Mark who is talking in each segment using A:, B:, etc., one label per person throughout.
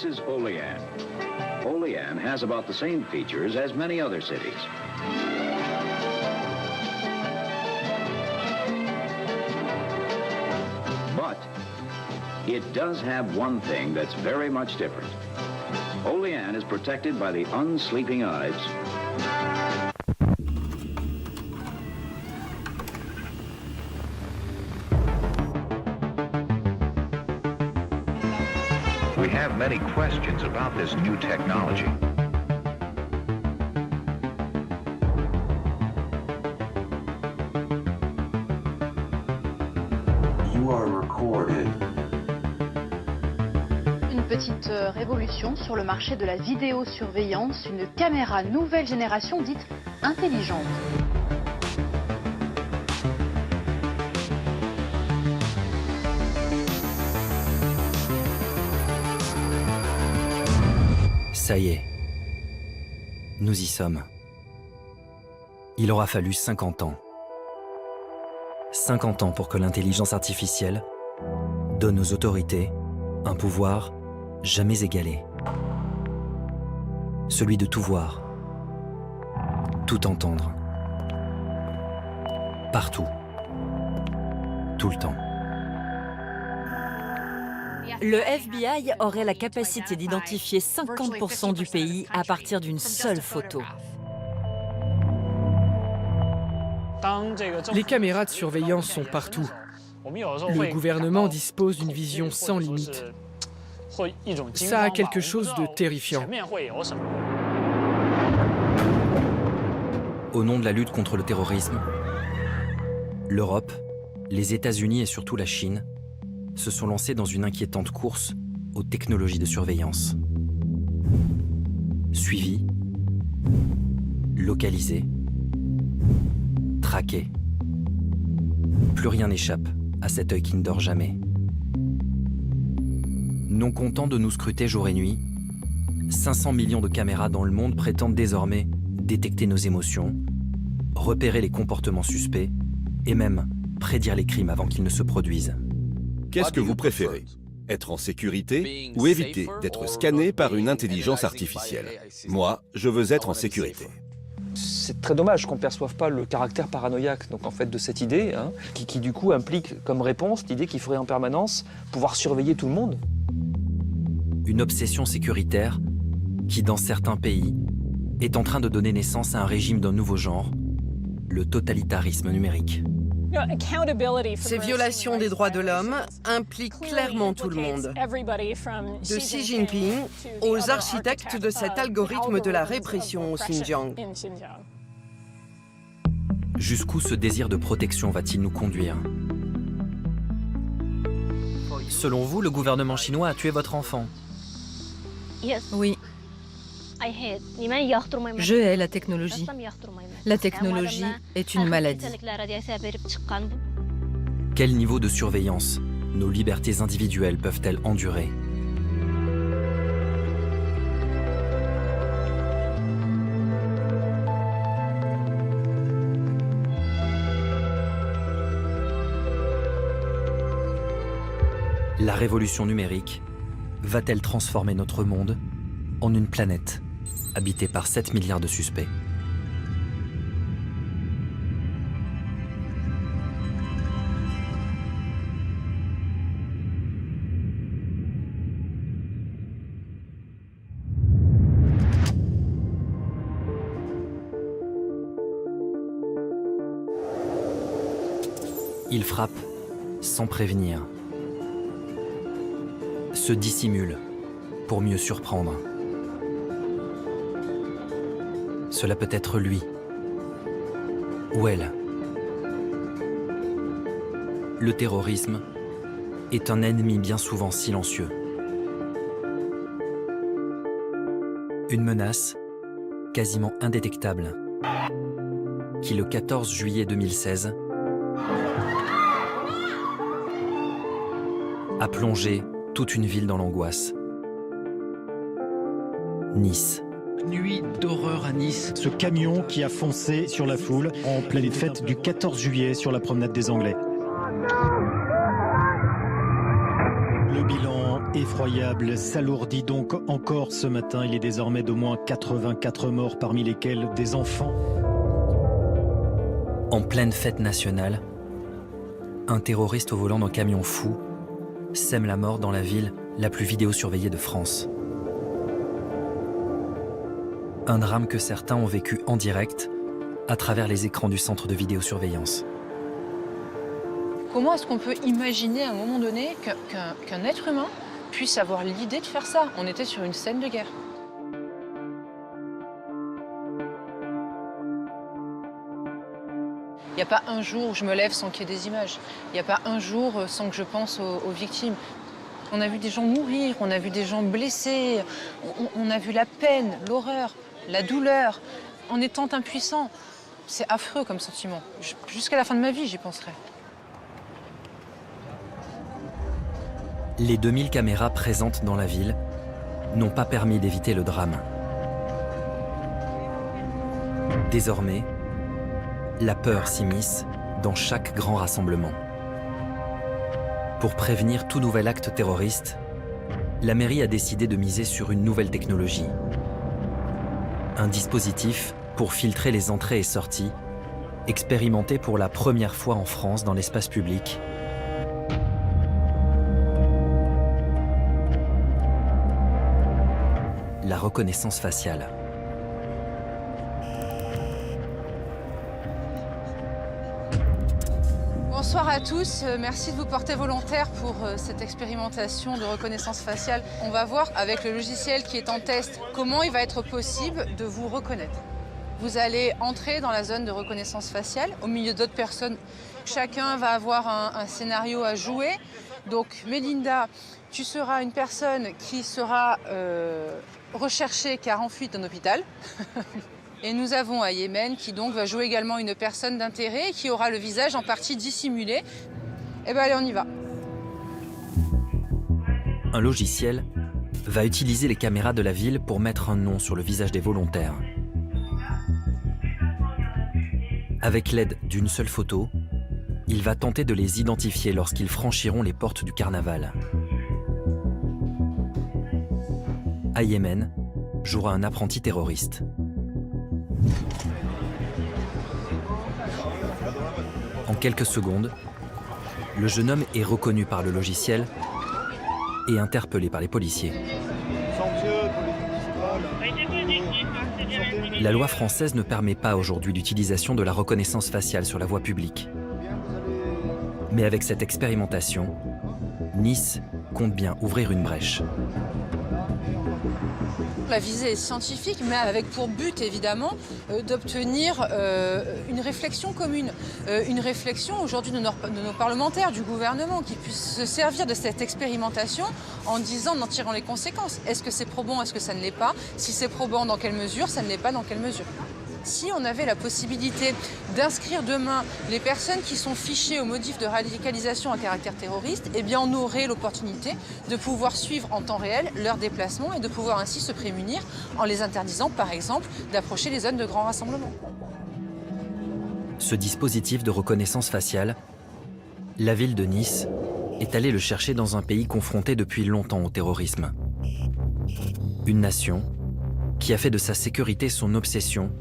A: This is Olean. Olean has about the same features as many other cities. But it does have one thing that's very much different. Olean is protected by the unsleeping Ives.
B: We have many questions about this new technology.
C: You are recorded.
D: Une petite révolution sur le marché de la vidéosurveillance, une caméra nouvelle génération dite intelligente.
E: Ça y est, nous y sommes. Il aura fallu 50 ans. 50 ans pour que l'intelligence artificielle donne aux autorités un pouvoir jamais égalé. Celui de tout voir, tout entendre, partout, tout le temps.
F: Le FBI aurait la capacité d'identifier 50% du pays à partir d'une seule photo.
G: Les caméras de surveillance sont partout. Le gouvernement dispose d'une vision sans limite. Ça a quelque chose de terrifiant.
E: Au nom de la lutte contre le terrorisme, l'Europe, les États-Unis et surtout la Chine se sont lancés dans une inquiétante course aux technologies de surveillance. Suivi, localisé, traqué. Plus rien n'échappe à cet œil qui ne dort jamais. Non content de nous scruter jour et nuit, 500 millions de caméras dans le monde prétendent désormais détecter nos émotions, repérer les comportements suspects et même prédire les crimes avant qu'ils ne se produisent.
H: Qu'est-ce que vous préférez? Être en sécurité ou éviter d'être scanné par une intelligence artificielle? Moi, je veux être en sécurité.
I: C'est très dommage qu'on ne perçoive pas le caractère paranoïaque donc, en fait, de cette idée, qui du coup implique comme réponse l'idée qu'il faudrait en permanence pouvoir surveiller tout le monde.
E: Une obsession sécuritaire qui, dans certains pays, est en train de donner naissance à un régime d'un nouveau genre, le totalitarisme numérique.
J: Ces violations des droits de l'homme impliquent clairement tout le monde, de Xi Jinping aux architectes de cet algorithme de la répression au Xinjiang.
E: Jusqu'où ce désir de protection va-t-il nous conduire? Selon vous, le gouvernement chinois a tué votre enfant?
K: Oui. Je hais la technologie. La technologie est une maladie.
E: Quel niveau de surveillance nos libertés individuelles peuvent-elles endurer? La révolution numérique va-t-elle transformer notre monde en une planète habitée par 7 milliards de suspects? Il frappe sans prévenir, se dissimule pour mieux surprendre. Cela peut être lui ou elle. Le terrorisme est un ennemi bien souvent silencieux. Une menace quasiment indétectable qui, le 14 juillet 2016, a plongé toute une ville dans l'angoisse. Nice.
L: Nuit d'horreur à Nice. Ce camion qui a foncé sur la foule en pleine fête du 14 juillet sur la promenade des Anglais. Le bilan Effroyable, s'alourdit donc encore ce matin. Il est désormais d'au moins 84 morts, parmi lesquels des enfants.
E: En pleine fête nationale, un terroriste au volant d'un camion fou sème la mort dans la ville la plus vidéosurveillée de France. Un drame que certains ont vécu en direct à travers les écrans du centre de vidéosurveillance.
M: Comment est-ce qu'on peut imaginer à un moment donné qu'un être humain puisse avoir l'idée de faire ça? On était sur une scène de guerre. Il n'y a pas un jour où je me lève sans qu'il y ait des images. Il n'y a pas un jour sans que je pense aux victimes. On a vu des gens mourir, on a vu des gens blessés, on a vu la peine, l'horreur, la douleur, en étant impuissant. C'est affreux comme sentiment. Jusqu'à la fin de ma vie, j'y penserai.
E: Les 2000 caméras présentes dans la ville n'ont pas permis d'éviter le drame. Désormais, la peur s'immisce dans chaque grand rassemblement. Pour prévenir tout nouvel acte terroriste, la mairie a décidé de miser sur une nouvelle technologie. Un dispositif pour filtrer les entrées et sorties, expérimenté pour la première fois en France dans l'espace public. La reconnaissance faciale.
M: Bonsoir à tous, merci de vous porter volontaire pour cette expérimentation de reconnaissance faciale. On va voir avec le logiciel qui est en test comment il va être possible de vous reconnaître. Vous allez entrer dans la zone de reconnaissance faciale au milieu d'autres personnes. Chacun va avoir un scénario à jouer. Donc Mélinda, tu seras une personne qui sera recherchée car en fuite d'un hôpital. Et nous avons Aymen qui donc va jouer également une personne d'intérêt qui aura le visage en partie dissimulé. Et bien allez, on y va.
E: Un logiciel va utiliser les caméras de la ville pour mettre un nom sur le visage des volontaires. Avec l'aide d'une seule photo, il va tenter de les identifier lorsqu'ils franchiront les portes du carnaval. Aymen jouera un apprenti terroriste. En quelques secondes, le jeune homme est reconnu par le logiciel et interpellé par les policiers. La loi française ne permet pas aujourd'hui l'utilisation de la reconnaissance faciale sur la voie publique. Mais avec cette expérimentation, Nice compte bien ouvrir une brèche.
M: La visée est scientifique, mais avec pour but, évidemment, d'obtenir une réflexion commune. Une réflexion aujourd'hui de nos parlementaires, du gouvernement, qui puissent se servir de cette expérimentation en disant, en tirant les conséquences. Est-ce que c'est probant, est-ce que ça ne l'est pas? Si c'est probant, dans quelle mesure? Ça ne l'est pas, dans quelle mesure? Si on avait la possibilité d'inscrire demain les personnes qui sont fichées au motif de radicalisation à caractère terroriste, eh bien on aurait l'opportunité de pouvoir suivre en temps réel leurs déplacements et de pouvoir ainsi se prémunir en les interdisant, par exemple, d'approcher les zones de grand rassemblement.
E: Ce dispositif de reconnaissance faciale, la ville de Nice est allée le chercher dans un pays confronté depuis longtemps au terrorisme. Une nation qui a fait de sa sécurité son obsession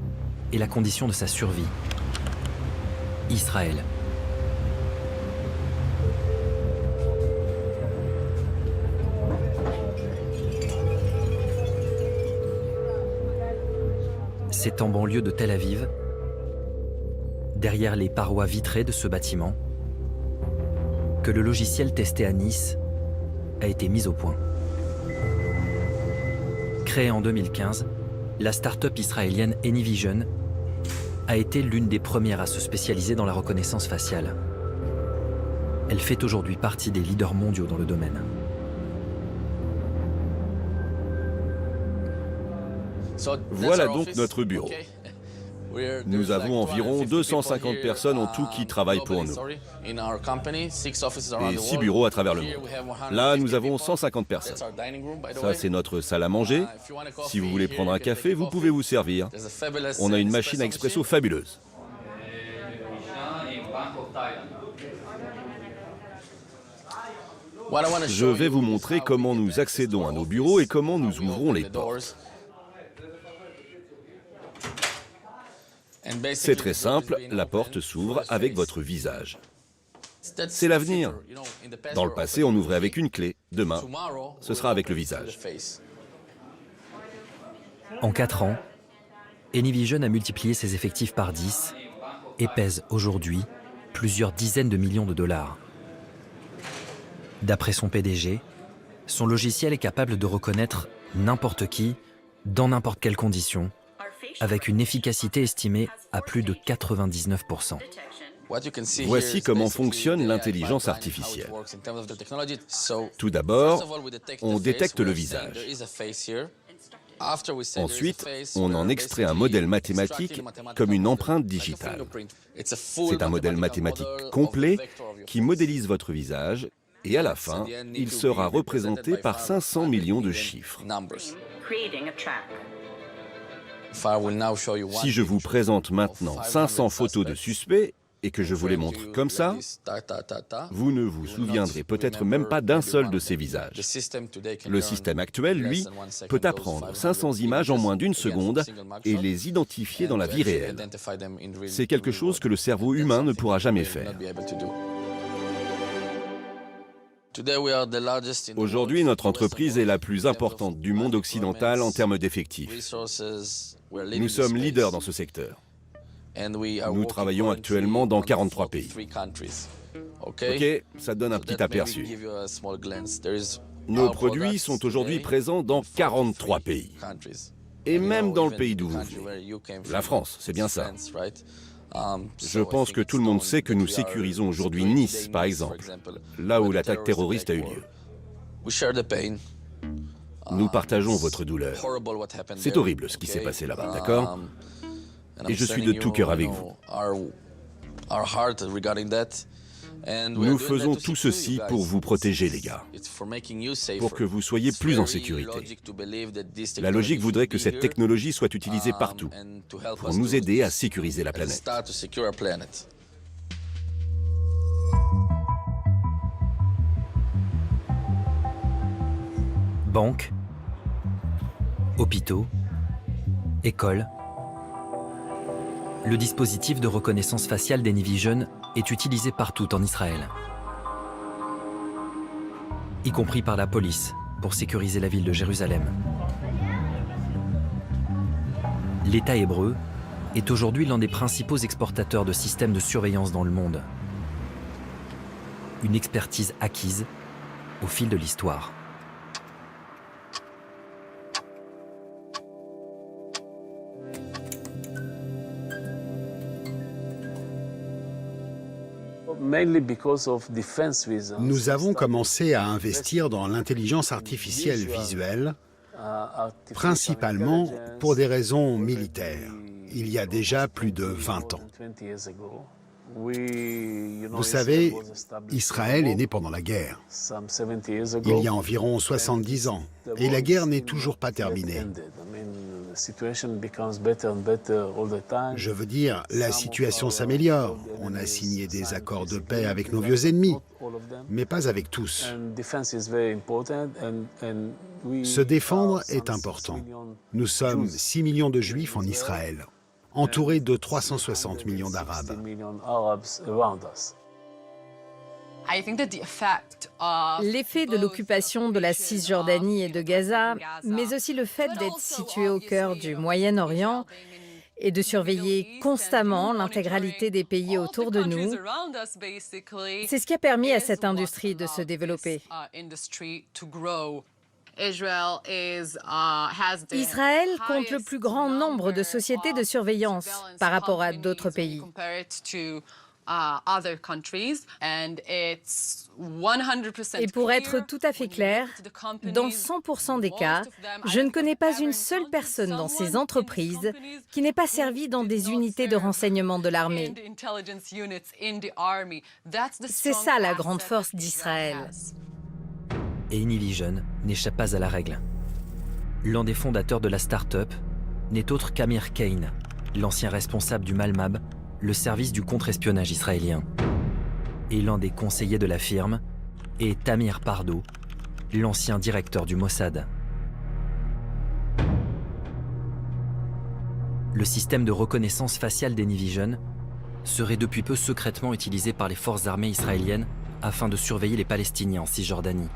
E: et la condition de sa survie. Israël. C'est en banlieue de Tel Aviv, derrière les parois vitrées de ce bâtiment, que le logiciel testé à Nice a été mis au point. Créée en 2015, la start-up israélienne AnyVision a été l'une des premières à se spécialiser dans la reconnaissance faciale. Elle fait aujourd'hui partie des leaders mondiaux dans le domaine.
H: Voilà donc notre bureau. Nous avons environ 250 personnes en tout qui travaillent pour nous. Et 6 bureaux à travers le monde. Là, nous avons 150 personnes. Ça, c'est notre salle à manger. Si vous voulez prendre un café, vous pouvez vous servir. On a une machine à expresso fabuleuse. Je vais vous montrer comment nous accédons à nos bureaux et comment nous ouvrons les portes. C'est très simple, la porte s'ouvre avec votre visage. C'est l'avenir. Dans le passé, on ouvrait avec une clé. Demain, ce sera avec le visage.
E: En 4 ans, Anyvision a multiplié ses effectifs par 10 et pèse aujourd'hui plusieurs dizaines de millions de dollars. D'après son PDG, son logiciel est capable de reconnaître n'importe qui, dans n'importe quelle condition, avec une efficacité estimée à plus de 99%.
H: Voici comment fonctionne l'intelligence artificielle. Tout d'abord, on détecte le visage. Ensuite, on en extrait un modèle mathématique comme une empreinte digitale. C'est un modèle mathématique complet qui modélise votre visage et à la fin, il sera représenté par 500 millions de chiffres. Si je vous présente maintenant 500 photos de suspects et que je vous les montre comme ça, vous ne vous souviendrez peut-être même pas d'un seul de ces visages. Le système actuel, lui, peut apprendre 500 images en moins d'1 seconde et les identifier dans la vie réelle. C'est quelque chose que le cerveau humain ne pourra jamais faire. Aujourd'hui, notre entreprise est la plus importante du monde occidental en termes d'effectifs. Nous sommes leaders dans ce secteur. Nous travaillons actuellement dans 43 pays. Ok, ça donne un petit aperçu. Nos produits sont aujourd'hui présents dans 43 pays. Et même dans le pays d'où vous venez. La France, c'est bien ça. Je pense que tout le monde sait que nous sécurisons aujourd'hui Nice, par exemple, là où l'attaque terroriste a eu lieu. Nous partageons votre douleur. C'est horrible ce qui s'est passé là-bas, d'accord ? Et je suis de tout cœur avec vous. Nous faisons tout ceci pour vous protéger, les gars, pour que vous soyez plus en sécurité. La logique voudrait que cette technologie soit utilisée partout, pour nous aider à sécuriser la planète.
E: Banques, hôpitaux, écoles. Le dispositif de reconnaissance faciale d'Anyvision est utilisé partout en Israël, y compris par la police pour sécuriser la ville de Jérusalem. L'État hébreu est aujourd'hui l'un des principaux exportateurs de systèmes de surveillance dans le monde. Une expertise acquise au fil de l'histoire.
N: Nous avons commencé à investir dans l'intelligence artificielle visuelle, principalement pour des raisons militaires, il y a déjà plus de 20 ans. Vous savez, Israël est né pendant la guerre, il y a environ 70 ans, et la guerre n'est toujours pas terminée. Je veux dire, la situation s'améliore. On a signé des accords de paix avec nos vieux ennemis, mais pas avec tous. Se défendre est important. Nous sommes 6 millions de Juifs en Israël, entourés de 360 millions d'Arabes.
K: L'effet de l'occupation de la Cisjordanie et de Gaza, mais aussi le fait d'être situé au cœur du Moyen-Orient et de surveiller constamment l'intégralité des pays autour de nous, c'est ce qui a permis à cette industrie de se développer. Israël compte le plus grand nombre de sociétés de surveillance par rapport à d'autres pays. Et pour être tout à fait clair, dans 100% des cas, je ne connais pas une seule personne dans ces entreprises qui n'ait pas servi dans des unités de renseignement de l'armée. C'est ça la grande force d'Israël.
E: Et Anyvision n'échappe pas à la règle. L'un des fondateurs de la start-up n'est autre qu'Amir Kane, l'ancien responsable du Malmab, le service du contre-espionnage israélien. Et l'un des conseillers de la firme et Tamir Pardo, l'ancien directeur du Mossad. Le système de reconnaissance faciale d'Anyvision serait depuis peu secrètement utilisé par les forces armées israéliennes afin de surveiller les Palestiniens en Cisjordanie.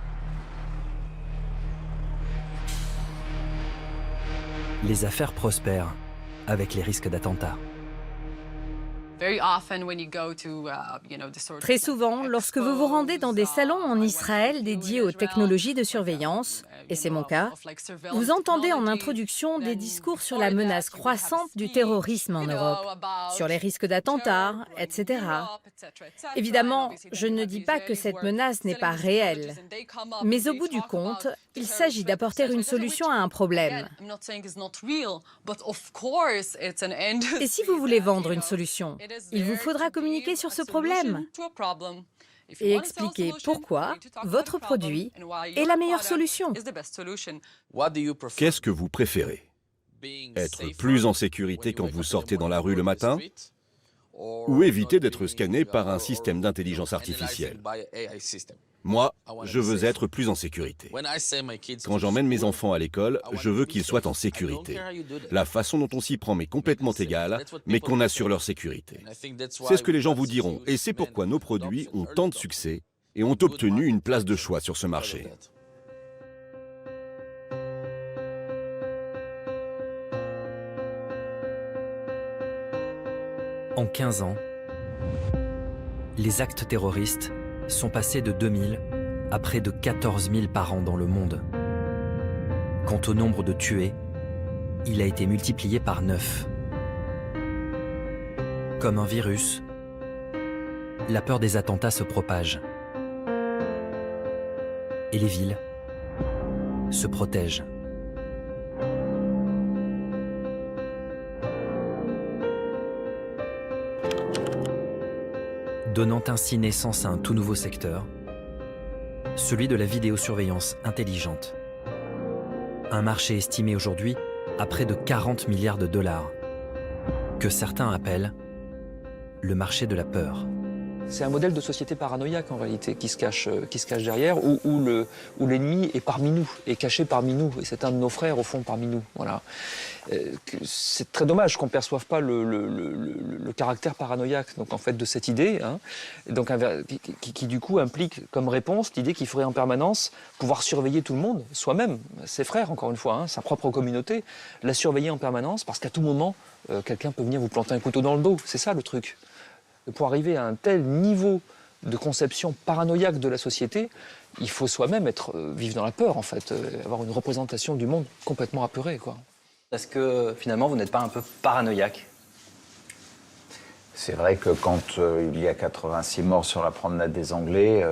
E: Les affaires prospèrent avec les risques d'attentats.
K: Très souvent, lorsque vous vous rendez dans des salons en Israël dédiés aux technologies de surveillance, et c'est mon cas, vous entendez en introduction des discours sur la menace croissante du terrorisme en Europe, sur les risques d'attentats, etc. Évidemment, je ne dis pas que cette menace n'est pas réelle, mais au bout du compte, il s'agit d'apporter une solution à un problème. Et si vous voulez vendre une solution, il vous faudra communiquer sur ce problème et expliquer pourquoi votre produit est la meilleure solution.
H: Qu'est-ce que vous préférez? Être plus en sécurité quand vous sortez dans la rue le matin ou éviter d'être scanné par un système d'intelligence artificielle? Moi, je veux être plus en sécurité. Quand j'emmène mes enfants à l'école, je veux qu'ils soient en sécurité. La façon dont on s'y prend m'est complètement égale, mais qu'on assure leur sécurité. C'est ce que les gens vous diront, et c'est pourquoi nos produits ont tant de succès et ont obtenu une place de choix sur ce marché.
E: En 15 ans, les actes terroristes sont passés de 2000 à près de 14 000 par an dans le monde. Quant au nombre de tués, il a été multiplié par 9. Comme un virus, la peur des attentats se propage. Et les villes se protègent. Donnant ainsi naissance à un tout nouveau secteur, celui de la vidéosurveillance intelligente. Un marché estimé aujourd'hui à près de 40 milliards de dollars, que certains appellent le marché de la peur.
I: C'est un modèle de société paranoïaque en réalité qui se cache derrière, où l'ennemi est parmi nous, est caché parmi nous, et c'est un de nos frères au fond parmi nous. Voilà. C'est très dommage qu'on ne perçoive pas le caractère paranoïaque donc, en fait, de cette idée, hein, donc, qui du coup implique comme réponse l'idée qu'il faudrait en permanence pouvoir surveiller tout le monde, soi-même, ses frères encore une fois, hein, sa propre communauté, la surveiller en permanence parce qu'à tout moment, quelqu'un peut venir vous planter un couteau dans le dos, c'est ça le truc. Pour arriver à un tel niveau de conception paranoïaque de la société, il faut soi-même vivre dans la peur, en fait, avoir une représentation du monde complètement apeurée, quoi.
O: Est-ce que, finalement, vous n'êtes pas un peu paranoïaque?
P: C'est vrai que quand il y a 86 morts sur la promenade des Anglais,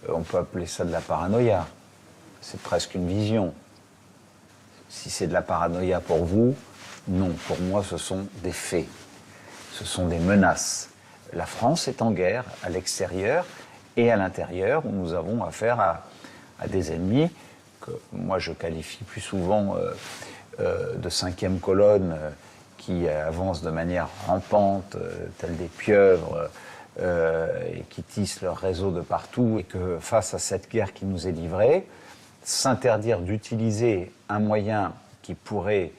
P: on peut appeler ça de la paranoïa. C'est presque une vision. Si c'est de la paranoïa pour vous, non. Pour moi, ce sont des faits. Ce sont des menaces. La France est en guerre à l'extérieur et à l'intérieur, où nous avons affaire à des ennemis que moi je qualifie plus souvent de cinquième colonne qui avancent de manière rampante, tels des pieuvres, et qui tissent leur réseau de partout, et que face à cette guerre qui nous est livrée, s'interdire d'utiliser un moyen qui pourrait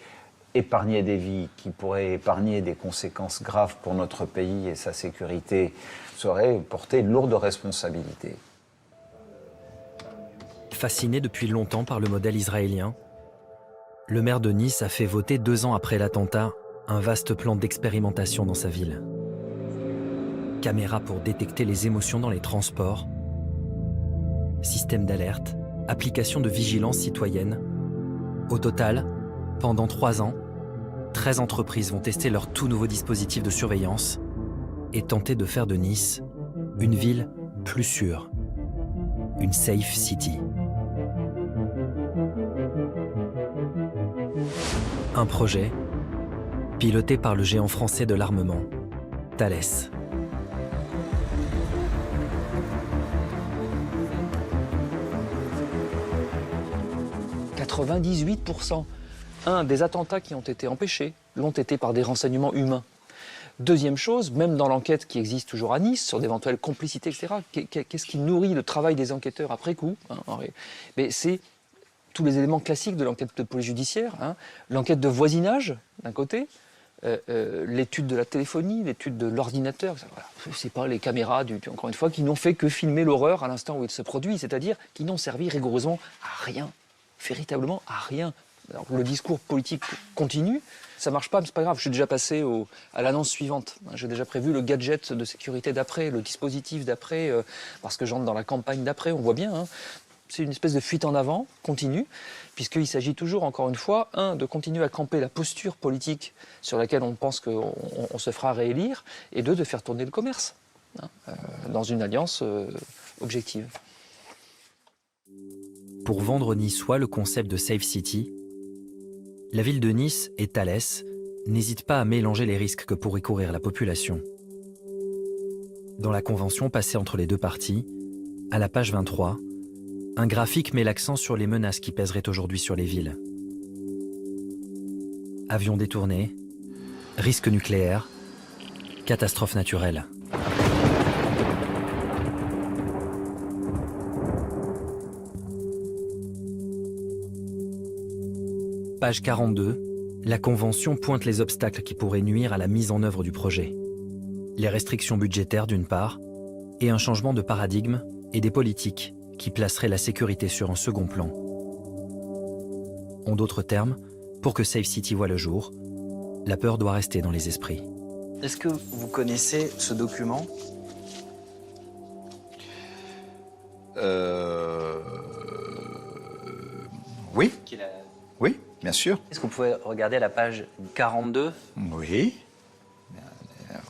P: épargner des vies, qui pourrait épargner des conséquences graves pour notre pays et sa sécurité, serait porter une lourde responsabilité.
E: Fasciné depuis longtemps par le modèle israélien, le maire de Nice a fait voter 2 ans après l'attentat un vaste plan d'expérimentation dans sa ville. Caméras pour détecter les émotions dans les transports, système d'alerte, application de vigilance citoyenne. Au total, pendant 3 ans, 13 entreprises vont tester leur tout nouveau dispositif de surveillance et tenter de faire de Nice une ville plus sûre, une safe city. Un projet piloté par le géant français de l'armement, Thales. « 98% des attentats qui ont été empêchés l'ont été par des renseignements humains.
I: Deuxième chose, même dans l'enquête qui existe toujours à Nice, sur d'éventuelles complicités, etc., qu'est-ce qui nourrit le travail des enquêteurs après coup, hein, mais c'est tous les éléments classiques de l'enquête de police judiciaire, hein, l'enquête de voisinage, d'un côté, l'étude de la téléphonie, l'étude de l'ordinateur, voilà. C'est pas les caméras, encore une fois, qui n'ont fait que filmer l'horreur à l'instant où il se produit, c'est-à-dire qui n'ont servi rigoureusement à rien, véritablement à rien. Alors, le discours politique continue, ça marche pas, mais c'est pas grave, je suis déjà passé à l'annonce suivante. J'ai déjà prévu le gadget de sécurité d'après, le dispositif d'après, parce que j'entre dans la campagne d'après, on voit bien, hein. C'est une espèce de fuite en avant, continue, puisqu'il s'agit toujours, encore une fois, de continuer à camper la posture politique sur laquelle on pense qu'on se fera réélire, et de faire tourner le commerce, hein, dans une alliance objective.
E: Pour vendre niçois le concept de Safe City, la ville de Nice et Thales n'hésitent pas à mélanger les risques que pourrait courir la population. Dans la convention passée entre les deux parties, à la page 23, un graphique met l'accent sur les menaces qui pèseraient aujourd'hui sur les villes. Avions détournés, risques nucléaires, catastrophes naturelles. Page 42, la Convention pointe les obstacles qui pourraient nuire à la mise en œuvre du projet. Les restrictions budgétaires d'une part, et un changement de paradigme et des politiques qui placeraient la sécurité sur un second plan. En d'autres termes, pour que Safe City voie le jour, la peur doit rester dans les esprits.
O: Est-ce que vous connaissez ce document ?
P: Oui. Oui, bien sûr.
O: Est-ce que vous pouvez regarder la page 42 ?
P: Oui.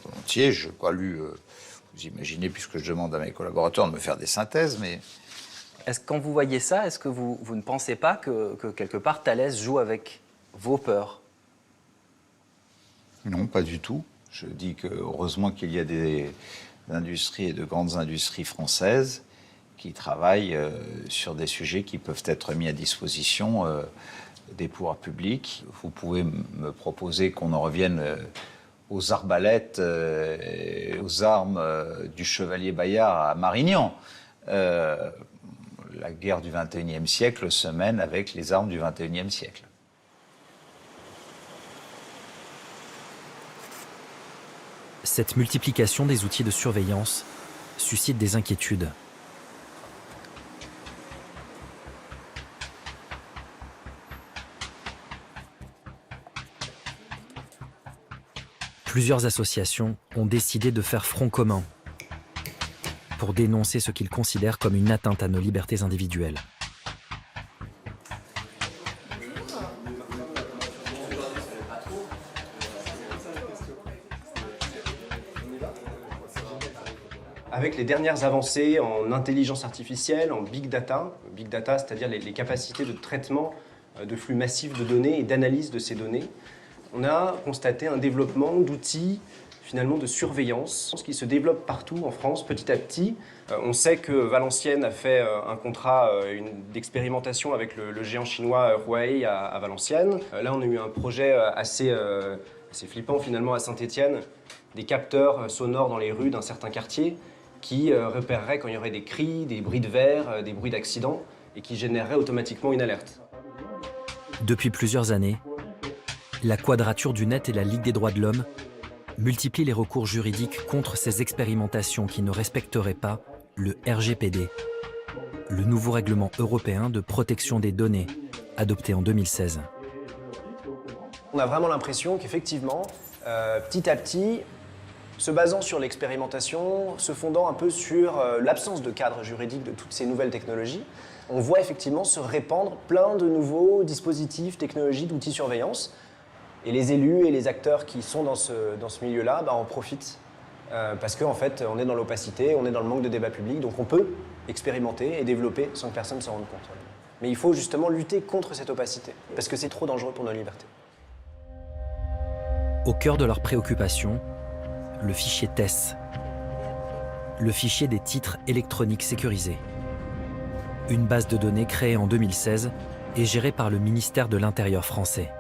P: Volontiers, je n'ai pas lu, vous imaginez, puisque je demande à mes collaborateurs de me faire des synthèses, mais...
O: Est-ce que quand vous voyez ça, est-ce que vous ne pensez pas que quelque part Thales joue avec vos peurs ?
P: Non, pas du tout. Je dis que heureusement qu'il y a des industries et de grandes industries françaises qui travaillent sur des sujets qui peuvent être mis à disposition des pouvoirs publics. Vous pouvez me proposer qu'on en revienne aux arbalètes, aux armes du chevalier Bayard à Marignan. La guerre du XXIe siècle se mène avec les armes du XXIe siècle.
E: Cette multiplication des outils de surveillance suscite des inquiétudes. Plusieurs associations ont décidé de faire front commun pour dénoncer ce qu'ils considèrent comme une atteinte à nos libertés individuelles.
Q: Avec les dernières avancées en intelligence artificielle, en big data, c'est-à-dire les capacités de traitement de flux massifs de données et d'analyse de ces données, on a constaté un développement d'outils finalement de surveillance qui se développe partout en France petit à petit. On sait que Valenciennes a fait un contrat d'expérimentation avec le géant chinois Huawei à Valenciennes. Là, on a eu un projet assez flippant finalement à Saint-Étienne, des capteurs sonores dans les rues d'un certain quartier qui repéreraient quand il y aurait des cris, des bruits de verre, des bruits d'accidents et qui généreraient automatiquement une alerte.
E: Depuis plusieurs années, la Quadrature du Net et la Ligue des droits de l'homme multiplient les recours juridiques contre ces expérimentations qui ne respecteraient pas le RGPD, le nouveau règlement européen de protection des données, adopté en 2016.
Q: On a vraiment l'impression qu'effectivement, petit à petit, se basant sur l'expérimentation, se fondant un peu sur l'absence de cadre juridique de toutes ces nouvelles technologies, on voit effectivement se répandre plein de nouveaux dispositifs, technologies, d'outils de surveillance. Et les élus et les acteurs qui sont dans ce milieu-là en profitent parce qu'en fait, on est dans l'opacité, on est dans le manque de débat public, donc on peut expérimenter et développer sans que personne s'en rende compte. Mais il faut justement lutter contre cette opacité, parce que c'est trop dangereux pour nos libertés.
E: Au cœur de leurs préoccupations, le fichier TESS, le fichier des titres électroniques sécurisés. Une base de données créée en 2016 et gérée par le ministère de l'Intérieur français.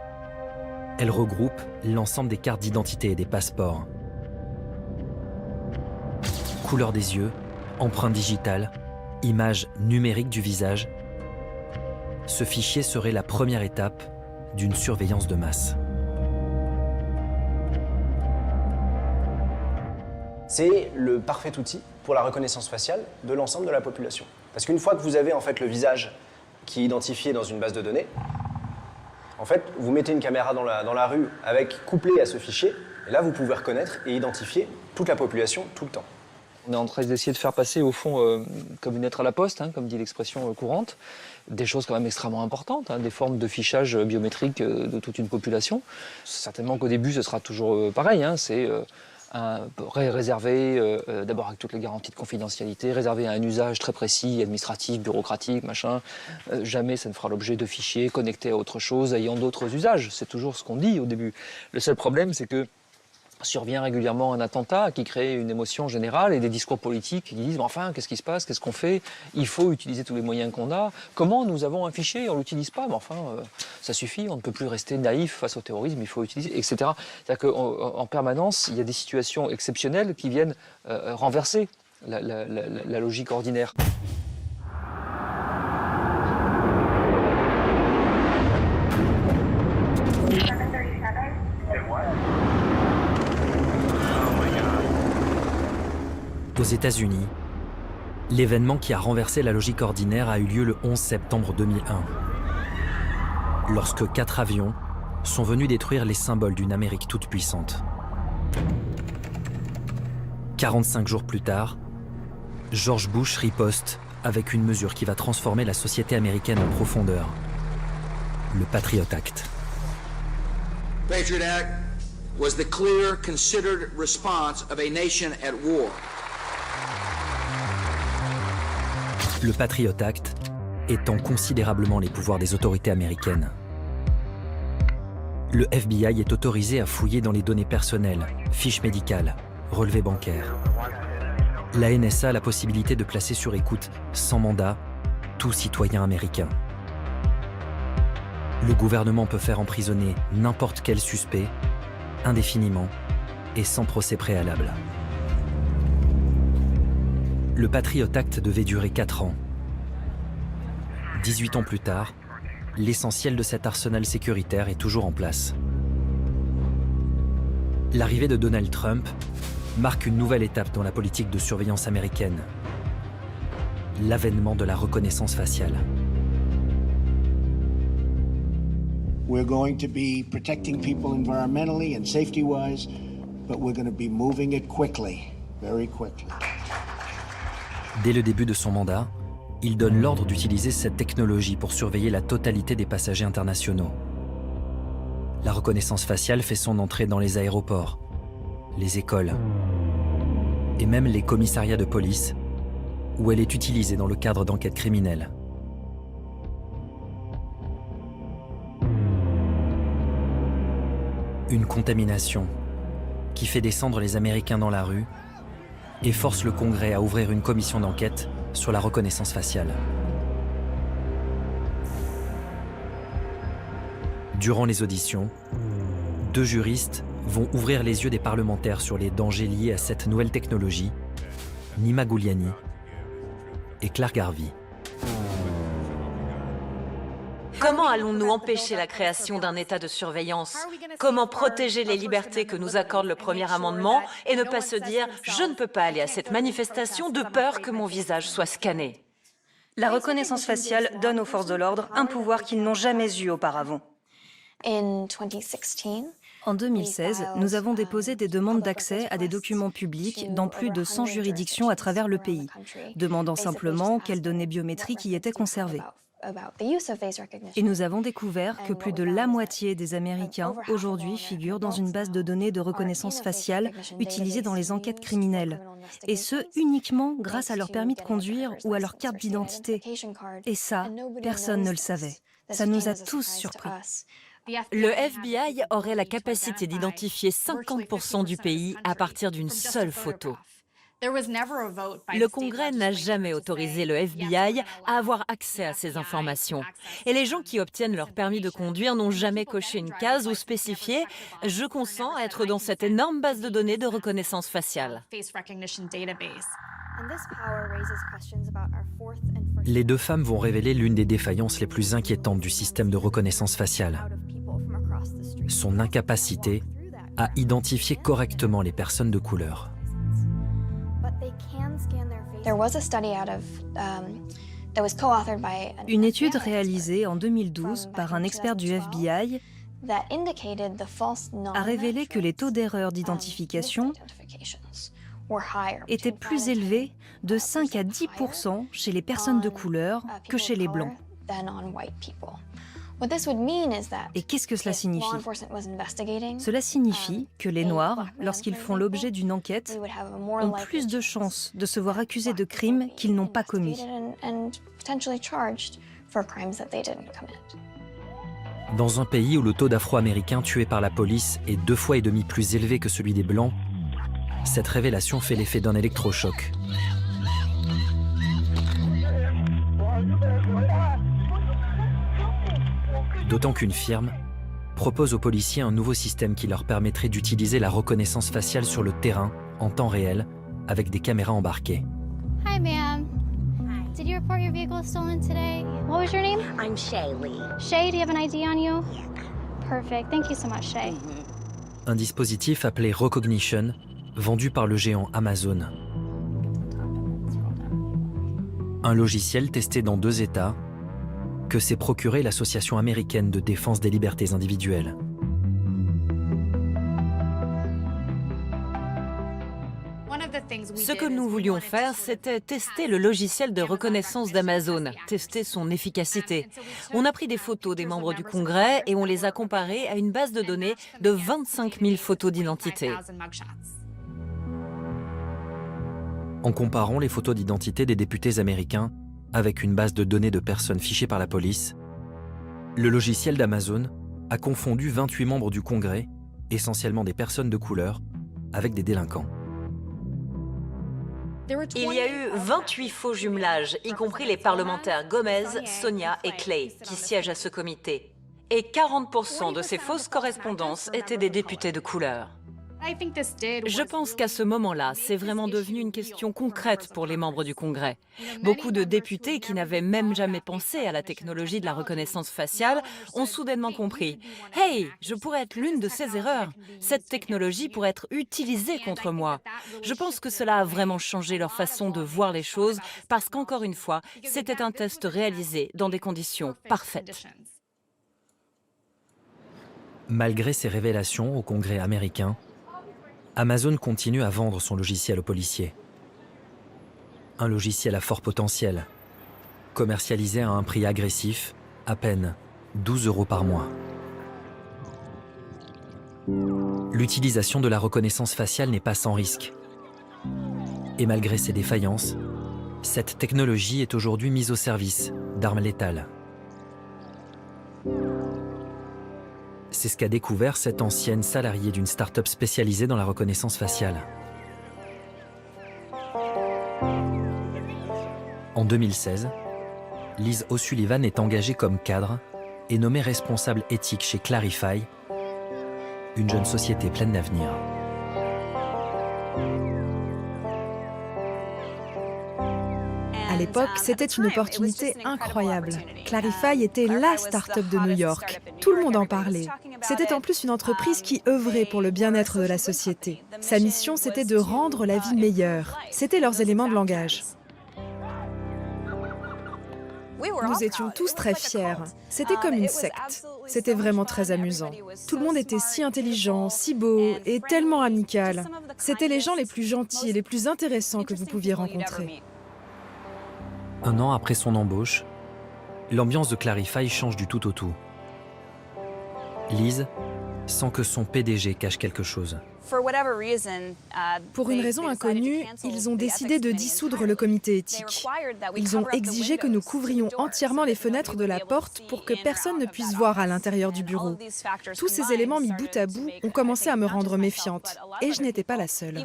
E: Elle regroupe l'ensemble des cartes d'identité et des passeports. Elle regroupe l'ensemble des cartes d'identité et des passeports couleur des yeux, empreinte digitale, image numérique du visage, ce fichier serait la première étape d'une surveillance de masse.
Q: C'est le parfait outil pour la reconnaissance faciale de l'ensemble de la population. Parce qu'une fois que vous avez en fait le visage qui est identifié dans une base de données, en fait, vous mettez une caméra dans la rue couplée à ce fichier, et là vous pouvez reconnaître et identifier toute la population tout le temps.
I: On est en train d'essayer de faire passer, au fond, comme une lettre à la poste, comme dit l'expression courante, des choses quand même extrêmement importantes, des formes de fichage biométrique de toute une population. Certainement qu'au début, ce sera toujours pareil, c'est réservé d'abord avec toutes les garanties de confidentialité, réservé à un usage très précis, administratif, bureaucratique, machin. Jamais ça ne fera l'objet de fichiers connectés à autre chose, ayant d'autres usages. C'est toujours ce qu'on dit au début. Le seul problème, c'est que survient régulièrement un attentat qui crée une émotion générale et des discours politiques qui disent « enfin, qu'est-ce qui se passe, qu'est-ce qu'on fait? Il faut utiliser tous les moyens qu'on a. Comment nous avons un fichier, on ne l'utilise pas, mais enfin, ça suffit, on ne peut plus rester naïf face au terrorisme, il faut utiliser, etc. » C'est-à-dire qu'en permanence, il y a des situations exceptionnelles qui viennent renverser la logique ordinaire.
E: Aux États-Unis, l'événement qui a renversé la logique ordinaire a eu lieu le 11 septembre 2001, lorsque 4 avions sont venus détruire les symboles d'une Amérique toute puissante. 45 jours plus tard, George Bush riposte avec une mesure qui va transformer la société américaine en profondeur, le Patriot Act.
R: Patriot Act was the clear, considered response of a nation at war.
E: Le Patriot Act étend considérablement les pouvoirs des autorités américaines. Le FBI est autorisé à fouiller dans les données personnelles, fiches médicales, relevés bancaires. La NSA a la possibilité de placer sur écoute, sans mandat, tout citoyen américain. Le gouvernement peut faire emprisonner n'importe quel suspect, indéfiniment et sans procès préalable. Le Patriot Act devait durer 4 ans. 18 ans plus tard, l'essentiel de cet arsenal sécuritaire est toujours en place. L'arrivée de Donald Trump marque une nouvelle étape dans la politique de surveillance américaine. L'avènement de la reconnaissance faciale.
S: We're going to be protecting people environmentally and safety-wise, but we're going to be moving it quickly, very quickly.
E: Dès le début de son mandat, il donne l'ordre d'utiliser cette technologie pour surveiller la totalité des passagers internationaux. La reconnaissance faciale fait son entrée dans les aéroports, les écoles et même les commissariats de police, où elle est utilisée dans le cadre d'enquêtes criminelles. Une contamination qui fait descendre les Américains dans la rue et force le Congrès à ouvrir une commission d'enquête sur la reconnaissance faciale. Durant les auditions, 2 juristes vont ouvrir les yeux des parlementaires sur les dangers liés à cette nouvelle technologie, Nima Gouliani et Clark Garvey.
T: Comment allons-nous empêcher la création d'un état de surveillance? Comment protéger les libertés que nous accorde le premier amendement et ne pas se dire « je ne peux pas aller à cette manifestation de peur que mon visage soit scanné ».
U: La reconnaissance faciale donne aux forces de l'ordre un pouvoir qu'ils n'ont jamais eu auparavant.
V: En 2016, nous avons déposé des demandes d'accès à des documents publics dans plus de 100 juridictions à travers le pays, demandant simplement quelles données biométriques y étaient conservées. Et nous avons découvert que plus de la moitié des Américains aujourd'hui figurent dans une base de données de reconnaissance faciale utilisée dans les enquêtes criminelles. Et ce, uniquement grâce à leur permis de conduire ou à leur carte d'identité. Et ça, personne ne le savait. Ça nous a tous surpris.
F: Le FBI aurait la capacité d'identifier 50% du pays à partir d'une seule photo. Le Congrès n'a jamais autorisé le FBI à avoir accès à ces informations. Et les gens qui obtiennent leur permis de conduire n'ont jamais coché une case ou spécifié « Je consens à être dans cette énorme base de données de reconnaissance faciale ».
E: Les deux femmes vont révéler l'une des défaillances les plus inquiétantes du système de reconnaissance faciale. Son incapacité à identifier correctement les personnes de couleur.
V: Une étude réalisée en 2012 par un expert du FBI a révélé que les taux d'erreur d'identification étaient plus élevés de 5 à 10% chez les personnes de couleur que chez les Blancs. Et qu'est-ce que cela signifie? Cela signifie que les Noirs, lorsqu'ils font l'objet d'une enquête, ont plus de chances de se voir accusés de crimes qu'ils n'ont pas commis.
E: Dans un pays où le taux d'Afro-Américains tués par la police est 2,5 fois plus élevé que celui des Blancs, cette révélation fait l'effet d'un électrochoc. D'autant qu'une firme propose aux policiers un nouveau système qui leur permettrait d'utiliser la reconnaissance faciale sur le terrain, en temps réel, avec des caméras embarquées.
A: Hi, ma'am. Did you report your vehicle stolen today? What was your name? I'm Shaylee. Shay, do you have an ID on you? Perfect. Thank you so much, Shay.
E: Un dispositif appelé Recognition, vendu par le géant Amazon. Un logiciel testé dans 2 États, que s'est procuré l'Association américaine de défense des libertés individuelles.
F: Ce que nous voulions faire, c'était tester le logiciel de reconnaissance d'Amazon, tester son efficacité. On a pris des photos des membres du Congrès et on les a comparées à une base de données de 25 000 photos d'identité.
E: En comparant les photos d'identité des députés américains avec une base de données de personnes fichées par la police, le logiciel d'Amazon a confondu 28 membres du Congrès, essentiellement des personnes de couleur, avec des délinquants.
T: Il y a eu 28 faux jumelages, y compris les parlementaires Gomez, Sonia et Clay, qui siègent à ce comité. Et 40% de ces fausses correspondances étaient des députés de couleur.
F: Je pense qu'à ce moment-là, c'est vraiment devenu une question concrète pour les membres du Congrès. Beaucoup de députés qui n'avaient même jamais pensé à la technologie de la reconnaissance faciale ont soudainement compris « Hey, je pourrais être l'une de ces erreurs. Cette technologie pourrait être utilisée contre moi. » Je pense que cela a vraiment changé leur façon de voir les choses parce qu'encore une fois, c'était un test réalisé dans des conditions parfaites.
E: Malgré ces révélations au Congrès américain, Amazon continue à vendre son logiciel aux policiers. Un logiciel à fort potentiel, commercialisé à un prix agressif, à peine 12 € par mois. L'utilisation de la reconnaissance faciale n'est pas sans risque. Et malgré ses défaillances, cette technologie est aujourd'hui mise au service d'armes létales. C'est ce qu'a découvert cette ancienne salariée d'une start-up spécialisée dans la reconnaissance faciale. En 2016, Liz O'Sullivan est engagée comme cadre et nommée responsable éthique chez Clarify, une jeune société pleine d'avenir.
B: À l'époque, c'était une opportunité incroyable. Clarify était la start-up de New York. Tout le monde en parlait. C'était en plus une entreprise qui œuvrait pour le bien-être de la société. Sa mission, c'était de rendre la vie meilleure. C'était leurs éléments de langage. Nous étions tous très fiers. C'était comme une secte. C'était vraiment très amusant. Tout le monde était si intelligent, si beau et tellement amical. C'étaient les gens les plus gentils et les plus intéressants que vous pouviez rencontrer.
E: 1 an après son embauche, l'ambiance de Clarify change du tout au tout. Liz sent que son PDG cache quelque chose.
B: Pour une raison inconnue, ils ont décidé de dissoudre le comité éthique. Ils ont exigé que nous couvrions entièrement les fenêtres de la porte pour que personne ne puisse voir à l'intérieur du bureau. Tous ces éléments mis bout à bout ont commencé à me rendre méfiante, et je n'étais pas la seule.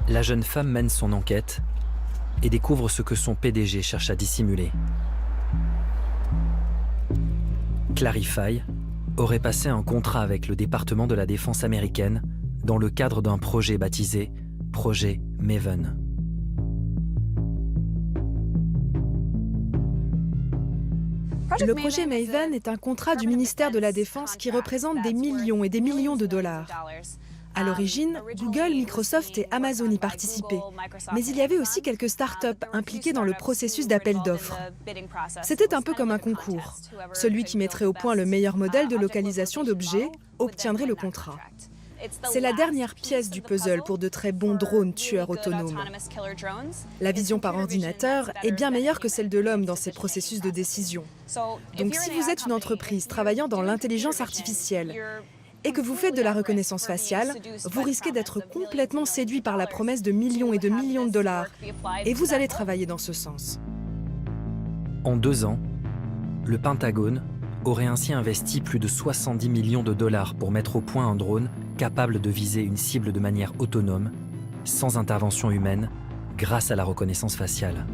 E: La jeune femme mène son enquête et découvre ce que son PDG cherche à dissimuler. Clarify aurait passé un contrat avec le département de la défense américaine dans le cadre d'un projet baptisé Projet Maven.
B: Le projet Maven est un contrat du ministère de la Défense qui représente des millions et des millions de dollars. À l'origine, Google, Microsoft et Amazon y participaient, mais il y avait aussi quelques startups impliquées dans le processus d'appel d'offres. C'était un peu comme un concours. Celui qui mettrait au point le meilleur modèle de localisation d'objets obtiendrait le contrat. C'est la dernière pièce du puzzle pour de très bons drones tueurs autonomes. La vision par ordinateur est bien meilleure que celle de l'homme dans ces processus de décision. Donc si vous êtes une entreprise travaillant dans l'intelligence artificielle et que vous faites de la reconnaissance faciale, vous risquez d'être complètement séduit par la promesse de millions et de millions de dollars. Et vous allez travailler dans ce sens.
E: En 2 ans, le Pentagone aurait ainsi investi plus de 70 millions de dollars pour mettre au point un drone capable de viser une cible de manière autonome, sans intervention humaine, grâce à la reconnaissance faciale.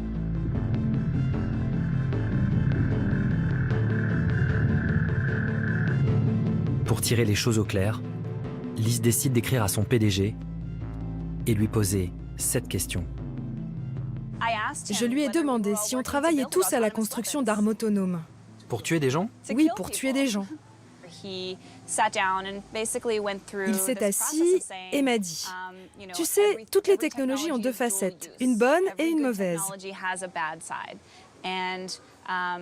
E: Pour tirer les choses au clair, Liz décide d'écrire à son PDG et lui poser cette question.
B: Je lui ai demandé si on travaillait tous à la construction d'armes autonomes.
E: Pour tuer des gens?
B: Oui, pour tuer des gens. Il s'est assis et m'a dit, « Tu sais, toutes les technologies ont 2 facettes, une bonne et une mauvaise. »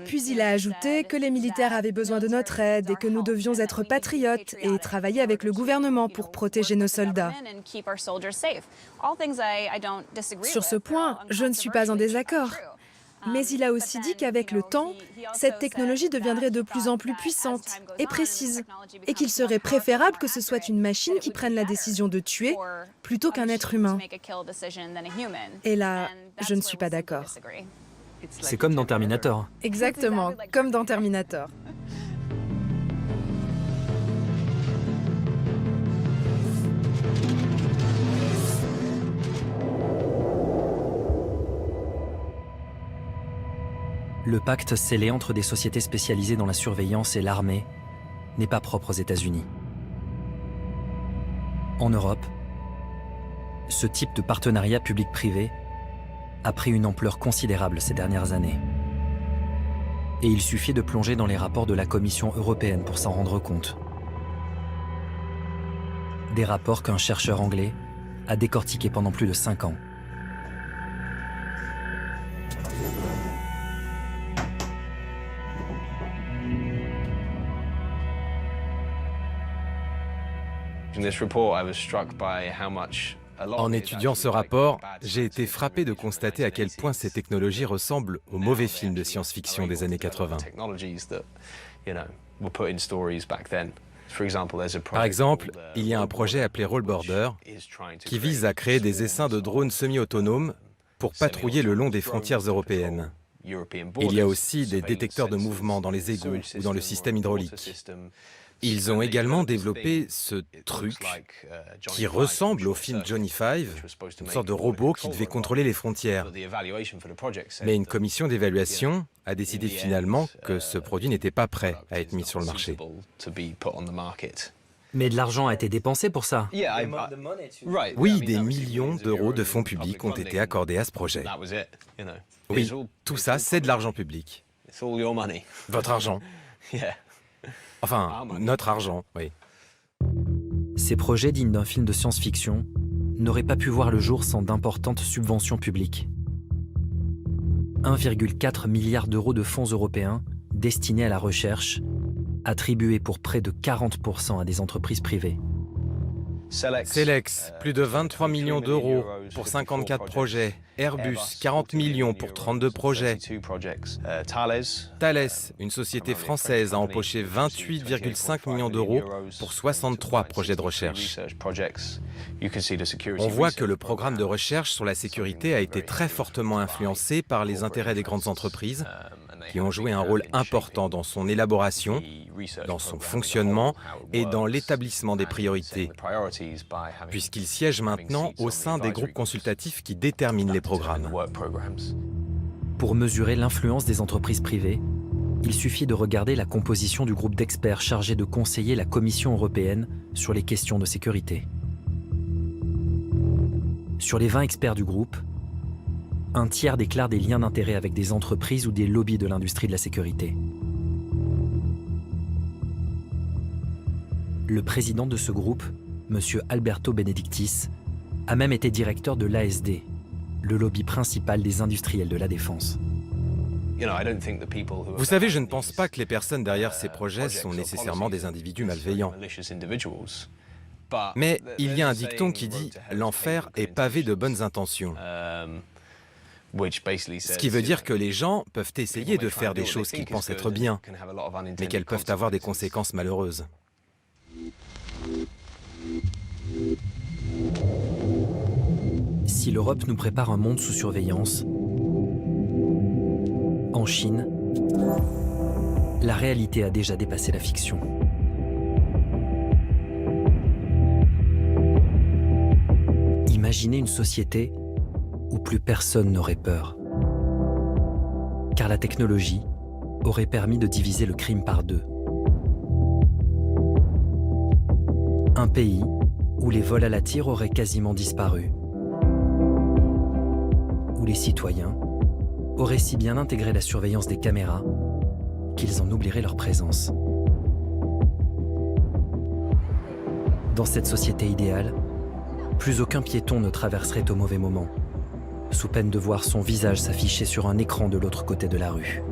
B: Puis il a ajouté que les militaires avaient besoin de notre aide et que nous devions être patriotes et travailler avec le gouvernement pour protéger nos soldats. Sur ce point, je ne suis pas en désaccord. Mais il a aussi dit qu'avec le temps, cette technologie deviendrait de plus en plus puissante et précise, et qu'il serait préférable que ce soit une machine qui prenne la décision de tuer plutôt qu'un être humain. Et là, je ne suis pas d'accord.
E: C'est comme dans Terminator.
B: Exactement, comme dans Terminator.
E: Le pacte scellé entre des sociétés spécialisées dans la surveillance et l'armée n'est pas propre aux États-Unis. En Europe, ce type de partenariat public-privé a pris une ampleur considérable ces dernières années. Et il suffit de plonger dans les rapports de la Commission européenne pour s'en rendre compte. Des rapports qu'un chercheur anglais a décortiqués pendant plus de 5 ans.
C: En étudiant ce rapport, j'ai été frappé de constater à quel point ces technologies ressemblent aux mauvais films de science-fiction des années 80. Par exemple, il y a un projet appelé Roll Border qui vise à créer des essaims de drones semi-autonomes pour patrouiller le long des frontières européennes. Il y a aussi des détecteurs de mouvement dans les égouts ou dans le système hydraulique. Ils ont également développé ce truc qui ressemble au film Johnny Five, une sorte de robot qui devait contrôler les frontières. Mais une commission d'évaluation a décidé finalement que ce produit n'était pas prêt à être mis sur le marché.
E: Mais de l'argent a été dépensé pour ça.
C: Oui, des millions d'euros de fonds publics ont été accordés à ce projet. Oui, tout ça, c'est de l'argent public. Votre argent. Enfin, notre argent, oui.
E: Ces projets dignes d'un film de science-fiction n'auraient pas pu voir le jour sans d'importantes subventions publiques. 1,4 milliard d'euros de fonds européens destinés à la recherche, attribués pour près de 40% à des entreprises privées.
C: Celex, plus de 23 millions d'euros pour 54 projets. Airbus, 40 millions pour 32 projets. Thales, une société française, a empoché 28,5 millions d'euros pour 63 projets de recherche. On voit que le programme de recherche sur la sécurité a été très fortement influencé par les intérêts des grandes entreprises qui ont joué un rôle important dans son élaboration, dans son fonctionnement et dans l'établissement des priorités, puisqu'ils siègent maintenant au sein des groupes consultatifs qui déterminent les programmes.
E: Pour mesurer l'influence des entreprises privées, il suffit de regarder la composition du groupe d'experts chargé de conseiller la Commission européenne sur les questions de sécurité. Sur les 20 experts du groupe, un tiers déclare des liens d'intérêt avec des entreprises ou des lobbies de l'industrie de la sécurité. Le président de ce groupe, M. Alberto Benedictis, a même été directeur de l'ASD, le lobby principal des industriels de la défense.
C: Vous savez, je ne pense pas que les personnes derrière ces projets sont nécessairement des individus malveillants. Mais il y a un dicton qui dit « l'enfer est pavé de bonnes intentions ». Ce qui veut dire que les gens peuvent essayer de faire des choses qu'ils pensent être bien, mais qu'elles peuvent avoir des conséquences malheureuses.
E: Si l'Europe nous prépare un monde sous surveillance, en Chine, la réalité a déjà dépassé la fiction. Imaginez une société où plus personne n'aurait peur. Car la technologie aurait permis de diviser le crime par deux. Un pays où les vols à la tire auraient quasiment disparu. Où les citoyens auraient si bien intégré la surveillance des caméras qu'ils en oublieraient leur présence. Dans cette société idéale, plus aucun piéton ne traverserait au mauvais moment, sous peine de voir son visage s'afficher sur un écran de l'autre côté de la rue.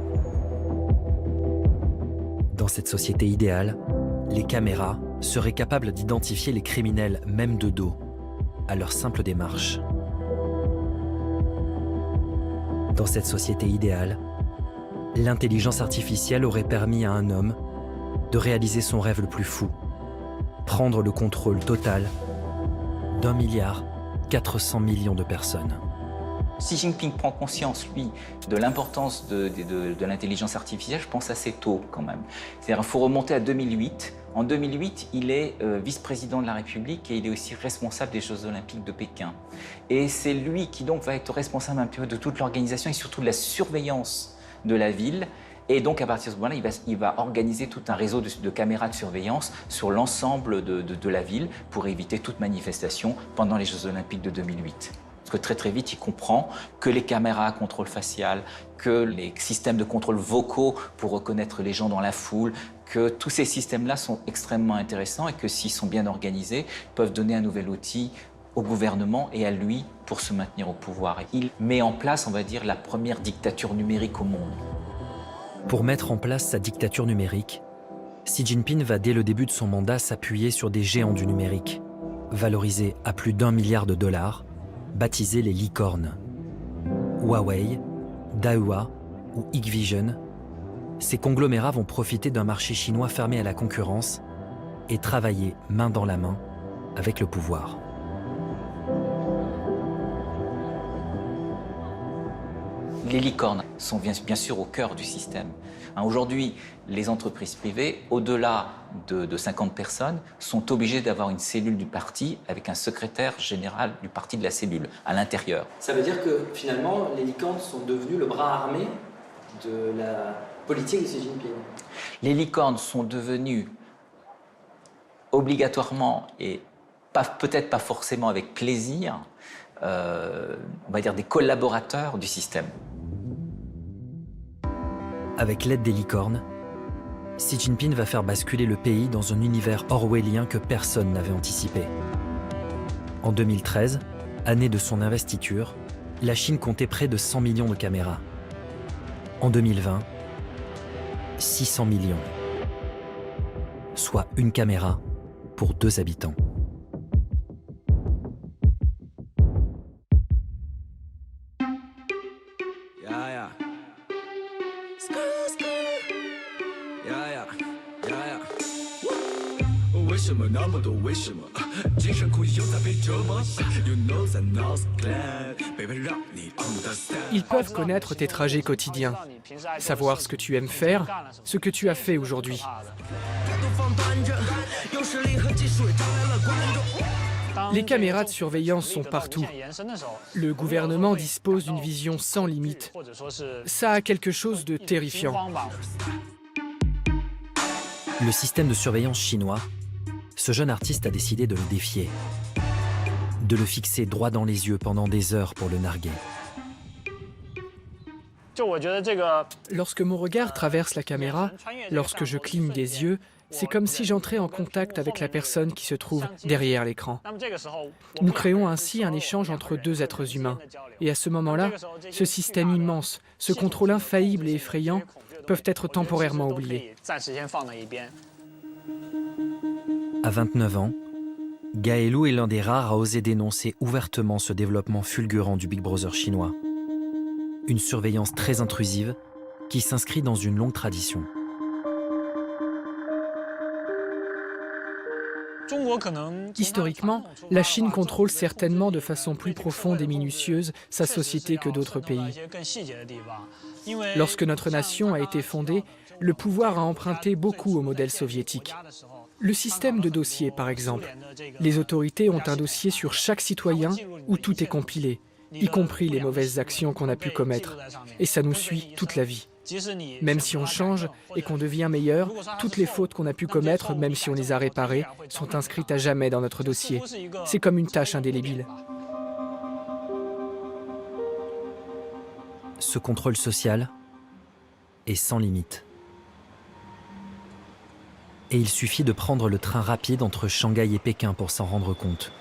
E: Dans cette société idéale, les caméras seraient capables d'identifier les criminels même de dos, à leur simple démarche. Dans cette société idéale, l'intelligence artificielle aurait permis à un homme de réaliser son rêve le plus fou, prendre le contrôle total d'1,4 milliard de personnes.
O: Xi Jinping prend conscience, lui, de l'importance de l'intelligence artificielle, je pense assez tôt quand même. C'est-à-dire qu'il faut remonter à 2008. En 2008, il est vice-président de la République et il est aussi responsable des Jeux Olympiques de Pékin. Et c'est lui qui donc va être responsable un peu de toute l'organisation et surtout de la surveillance de la ville. Et donc à partir de ce moment-là, il va organiser tout un réseau de caméras de surveillance sur l'ensemble de la ville pour éviter toute manifestation pendant les Jeux Olympiques de 2008. Parce que très vite, il comprend que les caméras à contrôle facial, que les systèmes de contrôle vocaux pour reconnaître les gens dans la foule, que tous ces systèmes-là sont extrêmement intéressants et que s'ils sont bien organisés, peuvent donner un nouvel outil au gouvernement et à lui pour se maintenir au pouvoir. Il met en place, on va dire, la première dictature numérique au monde.
E: Pour mettre en place sa dictature numérique, Xi Jinping va dès le début de son mandat s'appuyer sur des géants du numérique, valorisés à plus d'1 milliard de dollars, baptisés les licornes. Huawei, Dahua ou Hikvision, ces conglomérats vont profiter d'un marché chinois fermé à la concurrence et travailler main dans la main avec le pouvoir.
O: Les licornes sont bien sûr au cœur du système. Aujourd'hui, les entreprises privées, au-delà de 50 personnes, sont obligées d'avoir une cellule du parti avec un secrétaire général du parti de la cellule à l'intérieur.
D: Ça veut dire que finalement, les licornes sont devenues le bras armé de la politique de Xi Jinping.
O: Les licornes sont devenues obligatoirement et peut-être pas forcément avec plaisir, on va dire des collaborateurs du système.
E: Avec l'aide des licornes, Xi Jinping va faire basculer le pays dans un univers orwellien que personne n'avait anticipé. En 2013, année de son investiture, la Chine comptait près de 100 millions de caméras. En 2020, 600 millions. Soit une caméra pour 2 habitants.
G: Ils peuvent connaître tes trajets quotidiens, savoir ce que tu aimes faire, ce que tu as fait aujourd'hui. Les caméras de surveillance sont partout. Le gouvernement dispose d'une vision sans limite. Ça a quelque chose de terrifiant.
E: Le système de surveillance chinois, ce jeune artiste a décidé de le défier, de le fixer droit dans les yeux pendant des heures pour le narguer.
G: Lorsque mon regard traverse la caméra, lorsque je cligne des yeux, c'est comme si j'entrais en contact avec la personne qui se trouve derrière l'écran. Nous créons ainsi un échange entre deux êtres humains. Et à ce moment-là, ce système immense, ce contrôle infaillible et effrayant peuvent être temporairement oubliés.
E: À 29 ans, Gaëlou est l'un des rares à oser dénoncer ouvertement ce développement fulgurant du Big Brother chinois. Une surveillance très intrusive qui s'inscrit dans une longue tradition.
G: Historiquement, la Chine contrôle certainement de façon plus profonde et minutieuse sa société que d'autres pays. Lorsque notre nation a été fondée, le pouvoir a emprunté beaucoup au modèle soviétique. Le système de dossiers, par exemple. Les autorités ont un dossier sur chaque citoyen où tout est compilé, y compris les mauvaises actions qu'on a pu commettre. Et ça nous suit toute la vie. Même si on change et qu'on devient meilleur, toutes les fautes qu'on a pu commettre, même si on les a réparées, sont inscrites à jamais dans notre dossier. C'est comme une tâche indélébile.
E: Ce contrôle social est sans limite. Et il suffit de prendre le train rapide entre Shanghai et Pékin pour s'en rendre compte.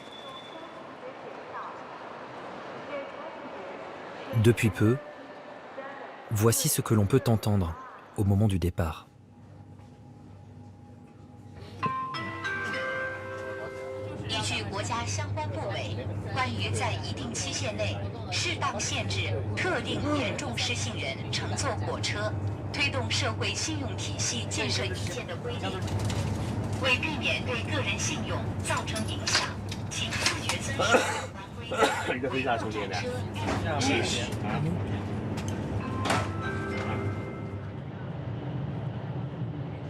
E: Depuis peu, voici ce que l'on peut entendre au moment du départ.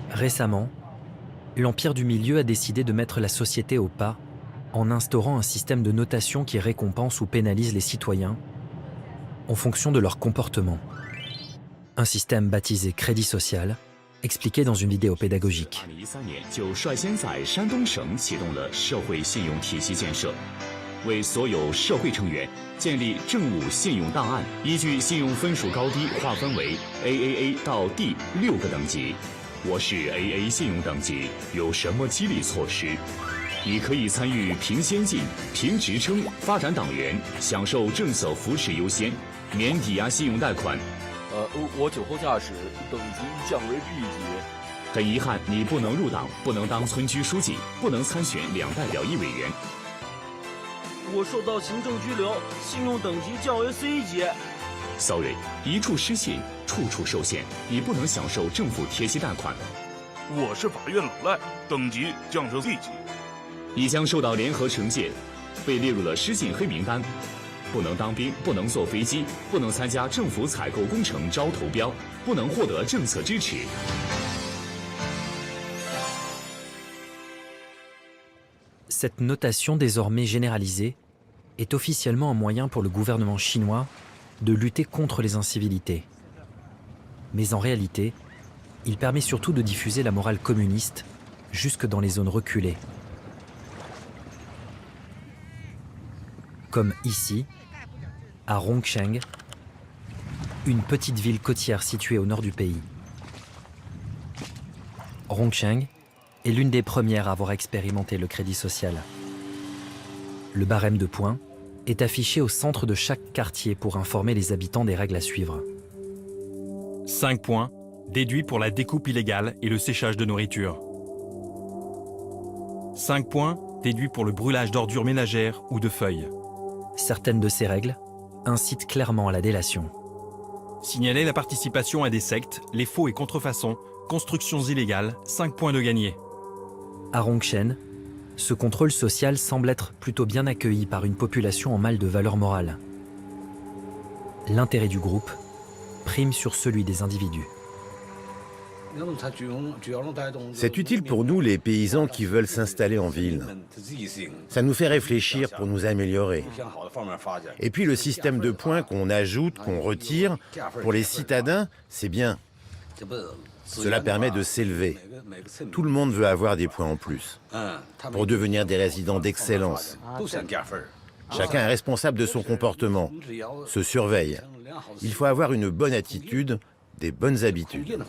E: Récemment, l'Empire du Milieu a décidé de mettre la société au pas en instaurant un système de notation qui récompense ou pénalise les citoyens en fonction de leur comportement. Un système baptisé crédit social, expliqué dans une vidéo pédagogique.
J: Sorry， 一处失信，处处受限，你不能享受政府贴息贷款。
W: 我是法院老赖，等级降至 C 级，
J: 你将受到联合惩戒，被列入了失信黑名单，不能当兵，不能坐飞机，不能参加政府采购工程招投标，不能获得政策支持。
E: Cette notation désormais généralisée est officiellement un moyen pour le gouvernement chinois de lutter contre les incivilités. Mais en réalité, il permet surtout de diffuser la morale communiste jusque dans les zones reculées. Comme ici, à Rongcheng, une petite ville côtière située au nord du pays. Rongcheng est l'une des premières à avoir expérimenté le crédit social. Le barème de points est affiché au centre de chaque quartier pour informer les habitants des règles à suivre.
X: 5 points, déduits pour la découpe illégale et le séchage de nourriture. 5 points, déduits pour le brûlage d'ordures ménagères ou de feuilles.
E: Certaines de ces règles incitent clairement à la délation.
X: Signaler la participation à des sectes, les faux et contrefaçons, constructions illégales, 5 points de gagné.
E: À Rongchen, ce contrôle social semble être plutôt bien accueilli par une population en mal de valeur morale. L'intérêt du groupe prime sur celui des individus.
K: C'est utile pour nous, les paysans qui veulent s'installer en ville. Ça nous fait réfléchir pour nous améliorer. Et puis le système de points qu'on ajoute, qu'on retire, pour les citadins, c'est bien. Cela permet de s'élever. Tout le monde veut avoir des points en plus, pour devenir des résidents d'excellence. Chacun est responsable de son comportement, se surveille. Il faut avoir une bonne attitude, des bonnes habitudes.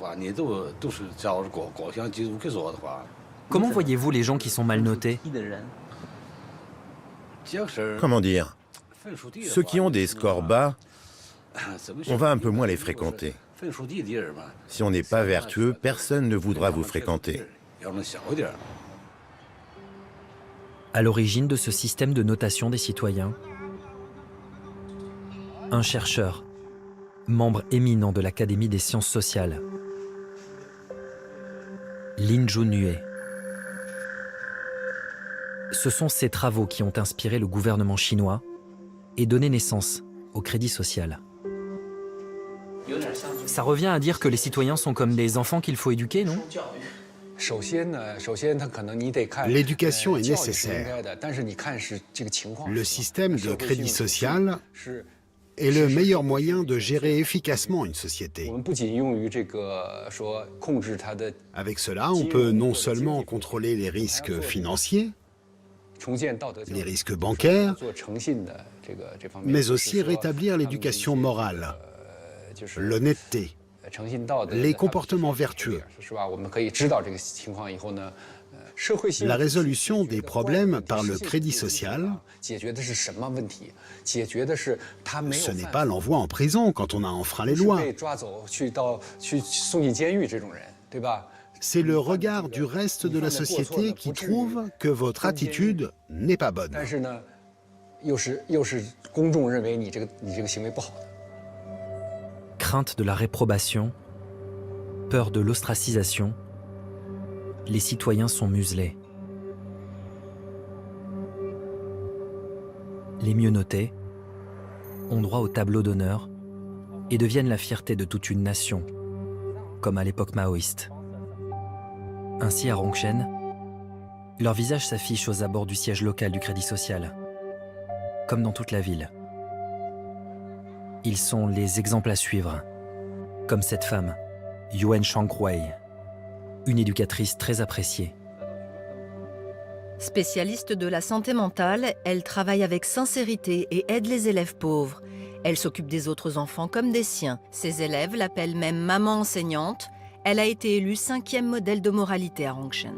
E: Comment voyez-vous les gens qui sont mal notés?
K: Comment dire? Ceux qui ont des scores bas, on va un peu moins les fréquenter. Si on n'est pas vertueux, personne ne voudra vous fréquenter.
E: À l'origine de ce système de notation des citoyens, un chercheur, membre éminent de l'Académie des sciences sociales, Lin Junhue. Ce sont ces travaux qui ont inspiré le gouvernement chinois et donné naissance au crédit social. Ça revient à dire que les citoyens sont comme des enfants qu'il faut éduquer, non?
L: L'éducation est nécessaire. Le système de crédit social est le meilleur moyen de gérer efficacement une société. Avec cela, on peut non seulement contrôler les risques financiers, les risques bancaires, mais aussi rétablir l'éducation morale, l'honnêteté, les comportements vertueux. La résolution des problèmes par le crédit social, ce n'est pas l'envoi en prison quand on a enfreint les lois. C'est le regard du reste de la société qui trouve que votre attitude n'est pas bonne.
E: Crainte de la réprobation, peur de l'ostracisation, les citoyens sont muselés. Les mieux notés ont droit au tableau d'honneur et deviennent la fierté de toute une nation, comme à l'époque maoïste. Ainsi, à Rongchen, leur visage s'affiche aux abords du siège local du Crédit social, comme dans toute la ville. Ils sont les exemples à suivre, comme cette femme, Yuan Shanghui, une éducatrice très appréciée.
V: Spécialiste de la santé mentale, elle travaille avec sincérité et aide les élèves pauvres. Elle s'occupe des autres enfants comme des siens. Ses élèves l'appellent même maman enseignante. Elle a été élue 5e modèle de moralité à Rongchen.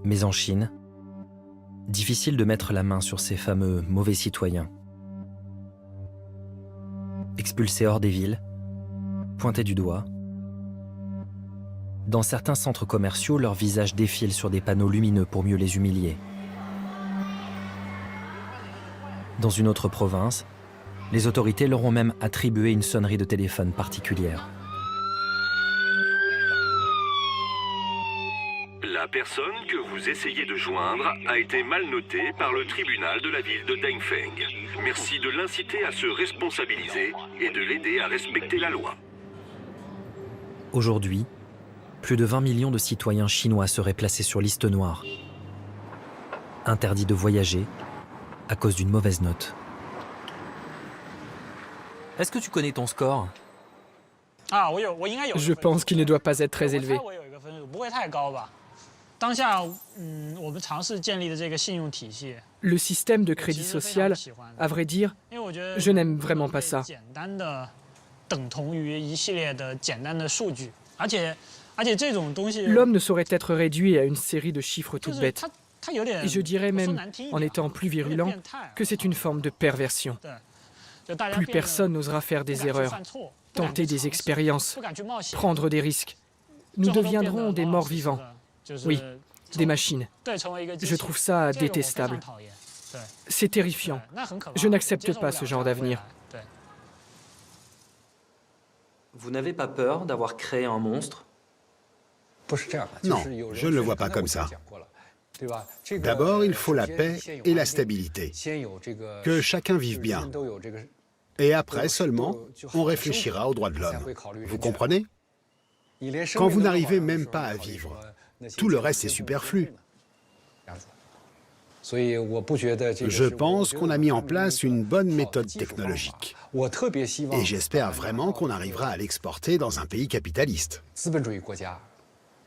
E: Mais en Chine, difficile de mettre la main sur ces fameux mauvais citoyens. Expulsés hors des villes, pointés du doigt. Dans certains centres commerciaux, leurs visages défilent sur des panneaux lumineux pour mieux les humilier. Dans une autre province, les autorités leur ont même attribué une sonnerie de téléphone particulière.
M: La personne que vous essayez de joindre a été mal notée par le tribunal de la ville de Dengfeng. Merci de l'inciter à se responsabiliser et de l'aider à respecter la loi.
E: Aujourd'hui, plus de 20 millions de citoyens chinois seraient placés sur liste noire. Interdits de voyager à cause d'une mauvaise note. Est-ce que tu connais ton score?
G: Je pense qu'il ne doit pas être très élevé. Le système de crédit social, à vrai dire, je n'aime vraiment pas ça. L'homme ne saurait être réduit à une série de chiffres toutes bêtes. Et je dirais même, en étant plus virulent, que c'est une forme de perversion. Plus personne n'osera faire des erreurs, tenter des expériences, prendre des risques. Nous deviendrons des morts vivants. Oui, des machines. Je trouve ça détestable. C'est terrifiant. Je n'accepte pas ce genre d'avenir.
D: Vous n'avez pas peur d'avoir créé un monstre?
L: Non, je ne le vois pas comme ça. D'abord, il faut la paix et la stabilité, que chacun vive bien. Et après seulement, on réfléchira aux droits de l'homme. Vous comprenez? Quand vous n'arrivez même pas à vivre, tout le reste est superflu. Je pense qu'on a mis en place une bonne méthode technologique. Et j'espère vraiment qu'on arrivera à l'exporter dans un pays capitaliste.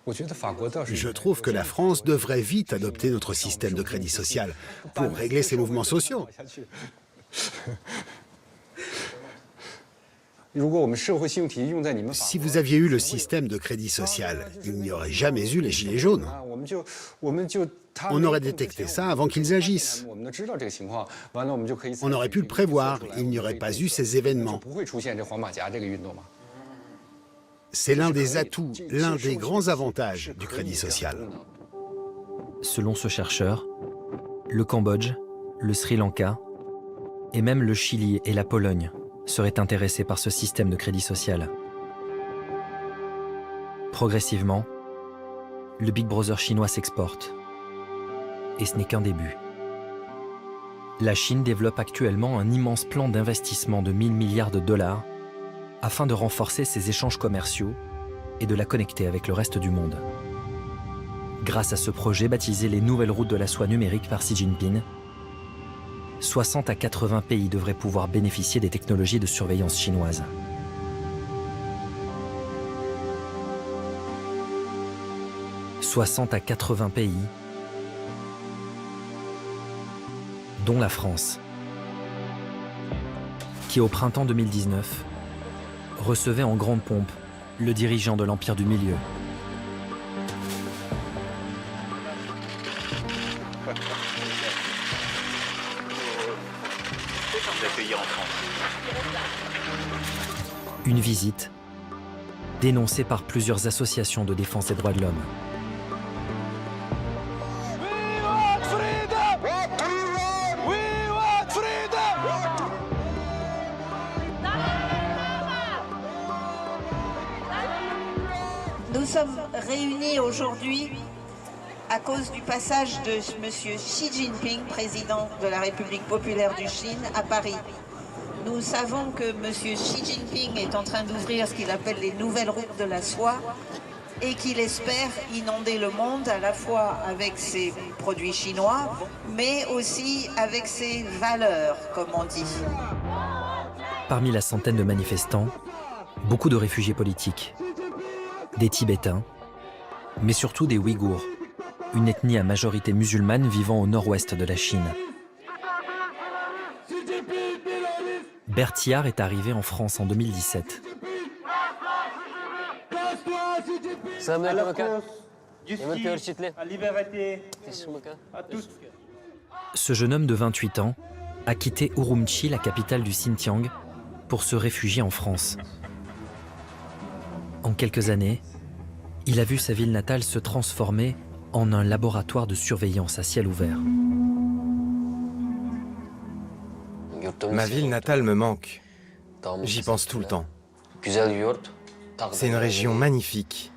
L: Je trouve que la France devrait vite adopter notre système de crédit social pour régler ses mouvements sociaux. Si vous aviez eu le système de crédit social, il n'y aurait jamais eu les gilets jaunes. On aurait détecté ça avant qu'ils agissent. On aurait pu le prévoir, il n'y aurait pas eu ces événements. C'est l'un des atouts, l'un des grands avantages du crédit social.
E: Selon ce chercheur, le Cambodge, le Sri Lanka et même le Chili et la Pologne seraient intéressés par ce système de crédit social. Progressivement, le Big Brother chinois s'exporte. Et ce n'est qu'un début. La Chine développe actuellement un immense plan d'investissement de 1000 milliards de dollars afin de renforcer ses échanges commerciaux et de la connecter avec le reste du monde. Grâce à ce projet baptisé les Nouvelles Routes de la Soie numérique par Xi Jinping, 60 à 80 pays devraient pouvoir bénéficier des technologies de surveillance chinoises. « 60 à 80 pays, dont la France, qui au printemps 2019 recevait en grande pompe le dirigeant de l'Empire du Milieu. Une visite dénoncée par plusieurs associations de défense des droits de l'homme.
H: Nous sommes réunis aujourd'hui à cause du passage de M. Xi Jinping, président de la République populaire du Chine, à Paris. Nous savons que M. Xi Jinping est en train d'ouvrir ce qu'il appelle les nouvelles routes de la soie et qu'il espère inonder le monde à la fois avec ses produits chinois, mais aussi avec ses valeurs, comme on dit.
E: Parmi la centaine de manifestants, beaucoup de réfugiés politiques, des Tibétains, mais surtout des Ouïghours, une ethnie à majorité musulmane vivant au nord-ouest de la Chine. Berthiard est arrivé en France en 2017. Ce jeune homme de 28 ans a quitté Urumqi, la capitale du Xinjiang, pour se réfugier en France. En quelques années, il a vu sa ville natale se transformer en un laboratoire de surveillance à ciel ouvert.
C: Ma ville natale me manque. J'y pense tout le temps. C'est une région magnifique,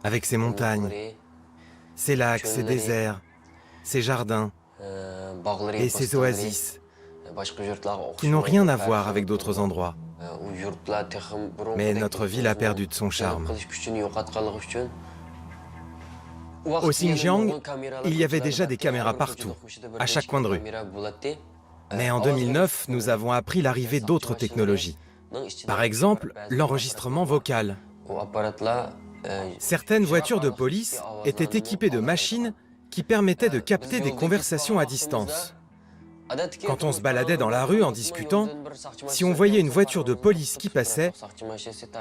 C: avec ses montagnes, ses lacs, ses déserts, ses jardins et ses oasis, qui n'ont rien à voir avec d'autres endroits. Mais notre ville a perdu de son charme. Au Xinjiang, il y avait déjà des caméras partout, à chaque coin de rue. Mais en 2009, nous avons appris l'arrivée d'autres technologies. Par exemple, l'enregistrement vocal. Certaines voitures de police étaient équipées de machines qui permettaient de capter des conversations à distance. Quand on se baladait dans la rue en discutant, si on voyait une voiture de police qui passait,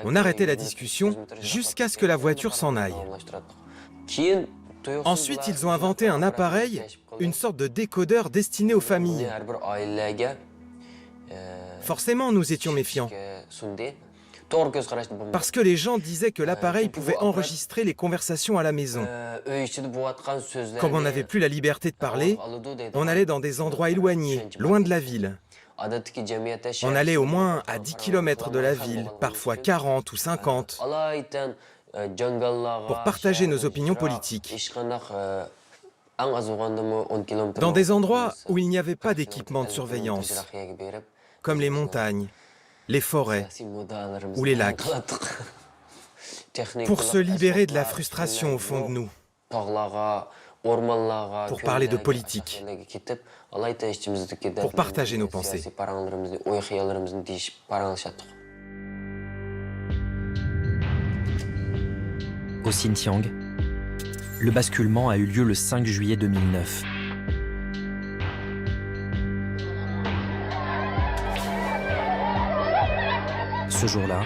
C: on arrêtait la discussion jusqu'à ce que la voiture s'en aille. Ensuite, ils ont inventé un appareil, une sorte de décodeur destiné aux familles. Forcément, nous étions méfiants. Parce que les gens disaient que l'appareil pouvait enregistrer les conversations à la maison. Comme on n'avait plus la liberté de parler, on allait dans des endroits éloignés, loin de la ville. On allait au moins à 10 km de la ville, parfois 40 ou 50. pour partager nos opinions politiques. Dans des endroits où il n'y avait pas d'équipement de surveillance, comme les montagnes, les forêts ou les lacs, pour se libérer de la frustration au fond de nous, pour parler de politique, pour partager nos pensées.
E: Au Xinjiang, le basculement a eu lieu le 5 juillet 2009. Ce jour-là,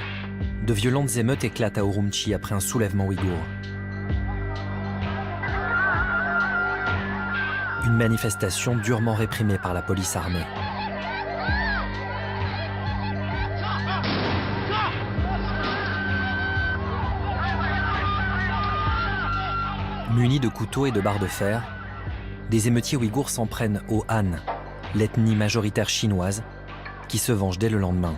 E: de violentes émeutes éclatent à Urumqi après un soulèvement ouïghour. Une manifestation durement réprimée par la police armée. Munis de couteaux et de barres de fer, des émeutiers ouïghours s'en prennent aux Han, l'ethnie majoritaire chinoise, qui se venge dès le lendemain.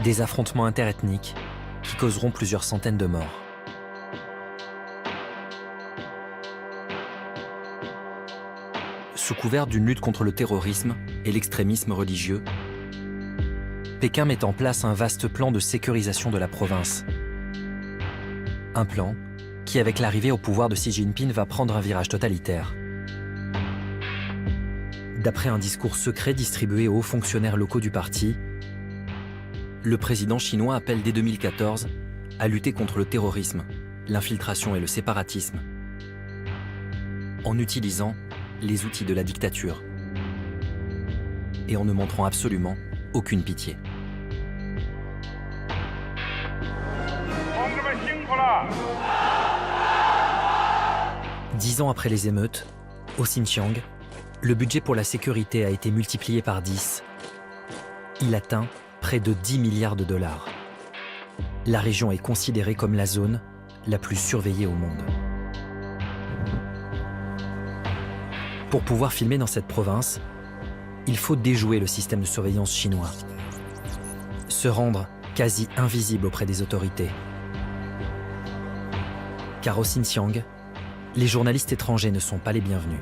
E: Des affrontements interethniques qui causeront plusieurs centaines de morts. Sous couvert d'une lutte contre le terrorisme et l'extrémisme religieux, Pékin met en place un vaste plan de sécurisation de la province. Un plan qui, avec l'arrivée au pouvoir de Xi Jinping, va prendre un virage totalitaire. D'après un discours secret distribué aux hauts fonctionnaires locaux du parti, le président chinois appelle dès 2014 à lutter contre le terrorisme, l'infiltration et le séparatisme, en utilisant les outils de la dictature et en ne montrant absolument aucune pitié. Dix ans après les émeutes, au Xinjiang, le budget pour la sécurité a été multiplié par 10. Il atteint près de 10 milliards de dollars. La région est considérée comme la zone la plus surveillée au monde. Pour pouvoir filmer dans cette province, il faut déjouer le système de surveillance chinois, se rendre quasi invisible auprès des autorités. Car au Xinjiang, les journalistes étrangers ne sont pas les bienvenus.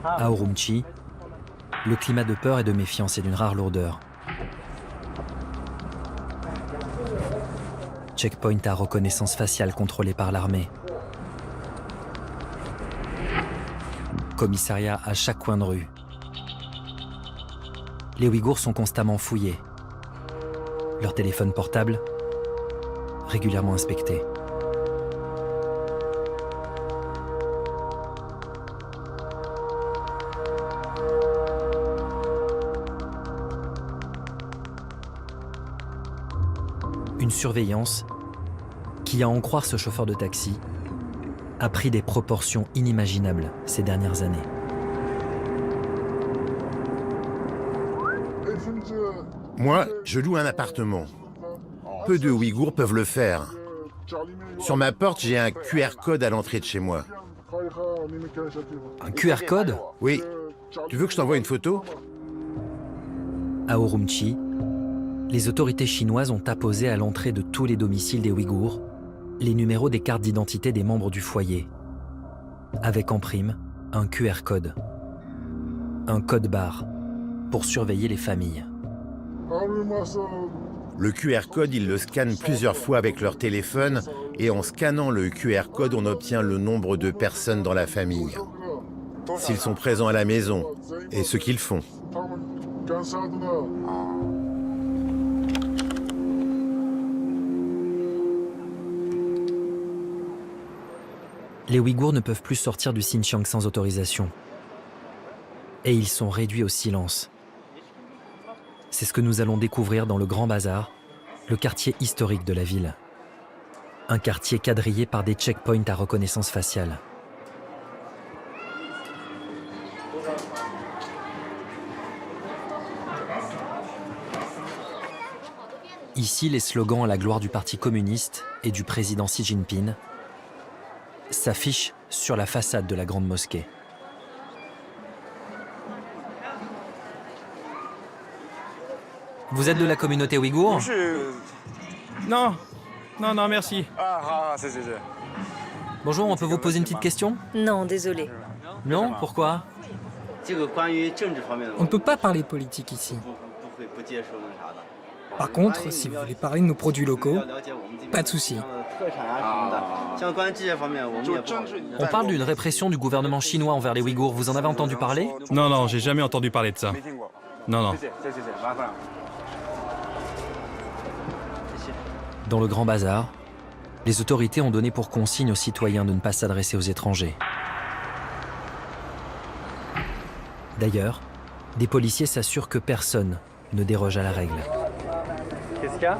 E: À Urumqi, le climat de peur et de méfiance est d'une rare lourdeur. Checkpoint à reconnaissance faciale contrôlé par l'armée. Commissariat à chaque coin de rue. Les Ouïghours sont constamment fouillés. Leurs téléphones portables régulièrement inspectés. Une surveillance qui, à en croire ce chauffeur de taxi, a pris des proportions inimaginables ces dernières années.
K: Moi, je loue un appartement. Peu de Ouïghours peuvent le faire. Sur ma porte, j'ai un QR code à l'entrée de chez moi.
E: Un QR code?
K: Oui. Tu veux que je t'envoie une photo?
E: À Urumqi, les autorités chinoises ont apposé à l'entrée de tous les domiciles des Ouïghours les numéros des cartes d'identité des membres du foyer, avec en prime un QR code, un code barre pour surveiller les familles.
K: Le QR code, ils le scannent plusieurs fois avec leur téléphone et en scannant le QR code, on obtient le nombre de personnes dans la famille, s'ils sont présents à la maison et ce qu'ils font.
E: Les Ouïghours ne peuvent plus sortir du Xinjiang sans autorisation. Et ils sont réduits au silence, C'est ce que nous allons découvrir dans le Grand Bazar, le quartier historique de la ville. Un quartier quadrillé par des checkpoints à reconnaissance faciale. Ici, les slogans à la gloire du Parti communiste et du président Xi Jinping s'affichent sur la façade de la grande mosquée. Vous êtes de la communauté ouïghour?
X: Non, non, merci.
E: Bonjour, on peut vous poser une petite question?
U: Non, désolé.
E: Non, pourquoi?
G: On ne peut pas parler politique ici. Par contre, si vous voulez parler de nos produits locaux, pas de souci.
E: On parle d'une répression du gouvernement chinois envers les Ouïghours. Vous en avez entendu parler?
X: Non, j'ai jamais entendu parler de ça. Non.
E: Dans le Grand Bazar, les autorités ont donné pour consigne aux citoyens de ne pas s'adresser aux étrangers. D'ailleurs, des policiers s'assurent que personne ne déroge à la règle.
I: Qu'est-ce qu'il y a?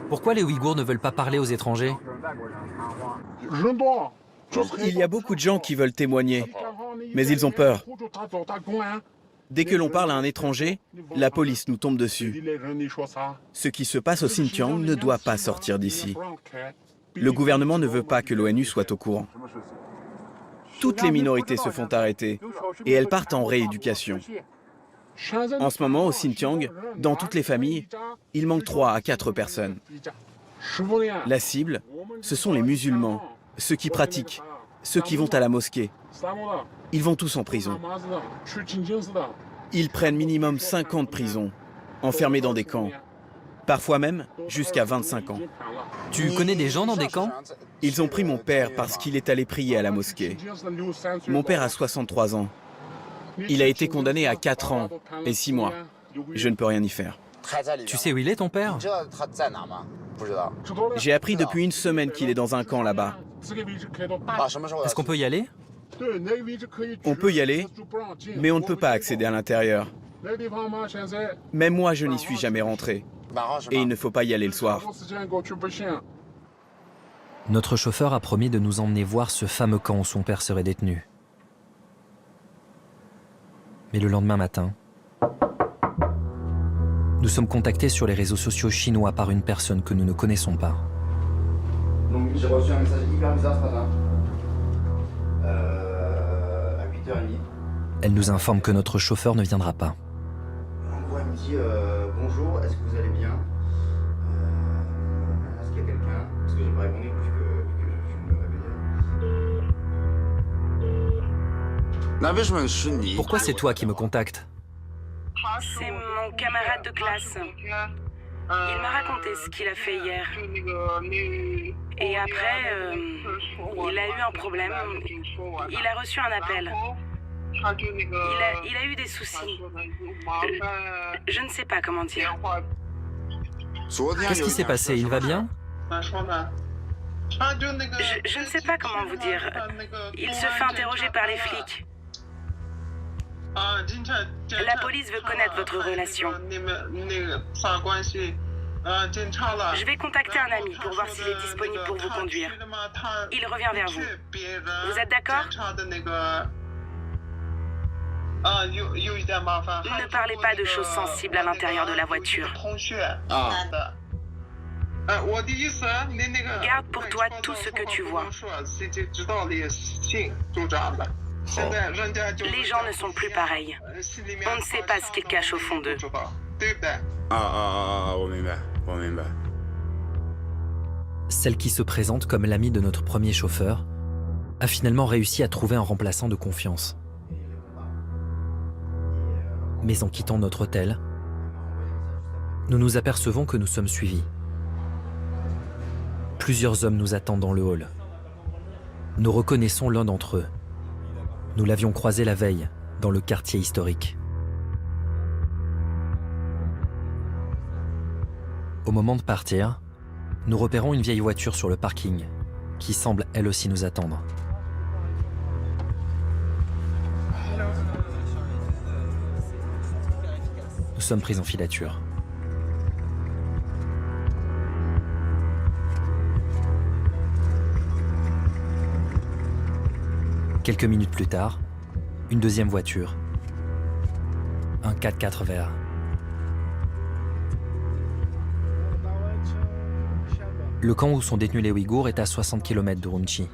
E: Pourquoi les Ouïghours ne veulent pas parler aux étrangers?
N: Il y a beaucoup de gens qui veulent témoigner, mais ils ont peur. Dès que l'on parle à un étranger, la police nous tombe dessus. Ce qui se passe au Xinjiang ne doit pas sortir d'ici. Le gouvernement ne veut pas que l'ONU soit au courant. Toutes les minorités se font arrêter et elles partent en rééducation. En ce moment, au Xinjiang, dans toutes les familles, il manque 3 à 4 personnes. La cible, ce sont les musulmans, ceux qui pratiquent, ceux qui vont à la mosquée. Ils vont tous en prison. Ils prennent minimum 50 prisons, enfermés dans des camps. Parfois même jusqu'à 25 ans.
E: Tu connais des gens dans des camps?
N: Ils ont pris mon père parce qu'il est allé prier à la mosquée. Mon père a 63 ans. Il a été condamné à 4 ans et 6 mois. Je ne peux rien y faire.
E: Tu sais où il est, ton père?
N: J'ai appris depuis une semaine qu'il est dans un camp là-bas.
E: Est-ce qu'on peut y aller?
N: On peut y aller, mais on ne peut pas accéder à l'intérieur. Même moi, je n'y suis jamais rentré. Et il ne faut pas y aller le soir.
E: Notre chauffeur a promis de nous emmener voir ce fameux camp où son père serait détenu. Mais le lendemain matin, nous sommes contactés sur les réseaux sociaux chinois par une personne que nous ne connaissons pas.
P: Donc j'ai reçu un message hyper bizarre ce matin, à 8h30.
E: Elle nous informe que notre chauffeur ne viendra pas.
P: En gros, elle me dit bonjour, est-ce que vous allez bien? Est-ce qu'il y a quelqu'un? Parce que j'ai pas répondu vu que je me réveillais.
E: Pourquoi c'est toi qui me contactes?
Q: C'est mon camarade de classe. Il m'a raconté ce qu'il a fait hier. Et après, il a eu un problème. Il a reçu un appel. Il a eu des soucis. Je ne sais pas comment dire.
E: Qu'est-ce qui s'est passé? Il va bien?
Q: Je ne sais pas comment vous dire. Il se fait interroger par les flics. La police veut connaître votre relation. Je vais contacter un ami pour voir s'il est disponible pour vous conduire. Il revient vers vous. Vous êtes d'accord? Ne parlez pas de choses sensibles à l'intérieur de la voiture. Garde pour toi tout ce que tu vois. Les gens ne sont plus pareils. On ne sait pas ce qu'ils cachent au fond d'eux.
E: Celle qui se présente comme l'amie de notre premier chauffeur a finalement réussi à trouver un remplaçant de confiance. Mais en quittant notre hôtel, nous nous apercevons que nous sommes suivis. Plusieurs hommes nous attendent dans le hall. Nous reconnaissons l'un d'entre eux. Nous l'avions croisé la veille, dans le quartier historique. Au moment de partir, nous repérons une vieille voiture sur le parking, qui semble elle aussi nous attendre. Nous sommes pris en filature. Quelques minutes plus tard, une deuxième voiture, un 4x4 vert. Le camp où sont détenus les Ouïghours est à 60 km d'Urumqi.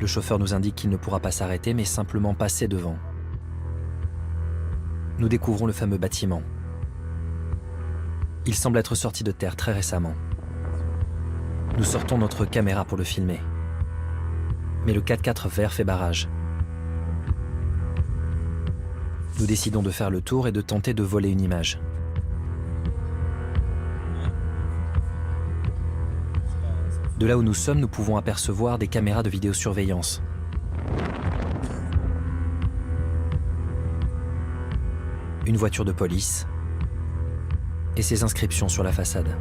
E: Le chauffeur nous indique qu'il ne pourra pas s'arrêter, mais simplement passer devant. Nous découvrons le fameux bâtiment. Il semble être sorti de terre très récemment. Nous sortons notre caméra pour le filmer. Mais le 4x4 vert fait barrage. Nous décidons de faire le tour et de tenter de voler une image. De là où nous sommes, nous pouvons apercevoir des caméras de vidéosurveillance. Une voiture de police et ses inscriptions sur la façade.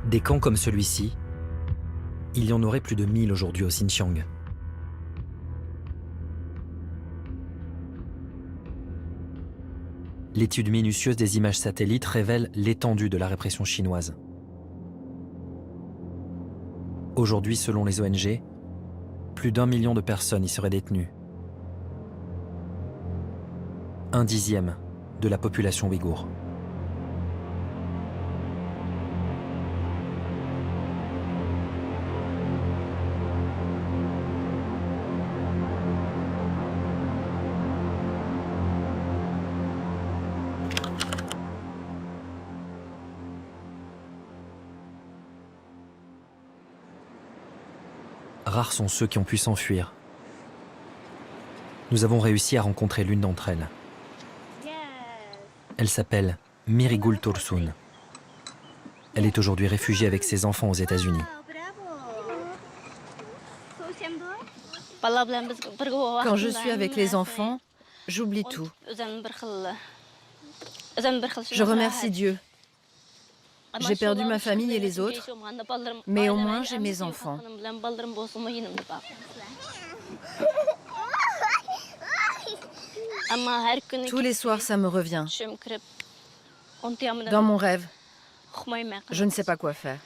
E: Des camps comme celui-ci, il y en aurait plus de 1000 aujourd'hui au Xinjiang. L'étude minutieuse des images satellites révèle l'étendue de la répression chinoise. Aujourd'hui, selon les ONG, plus d'1 million de personnes y seraient détenues. 1/10 de la population ouïghour. Rares sont ceux qui ont pu s'enfuir. Nous avons réussi à rencontrer l'une d'entre elles. Elle s'appelle Mirigul Tursun. Elle est aujourd'hui réfugiée avec ses enfants aux États-Unis.
V: Quand je suis avec les enfants, j'oublie tout. Je remercie Dieu. J'ai perdu ma famille et les autres, mais au moins j'ai mes enfants. Tous les soirs, ça me revient. Dans mon rêve, je ne sais pas quoi faire.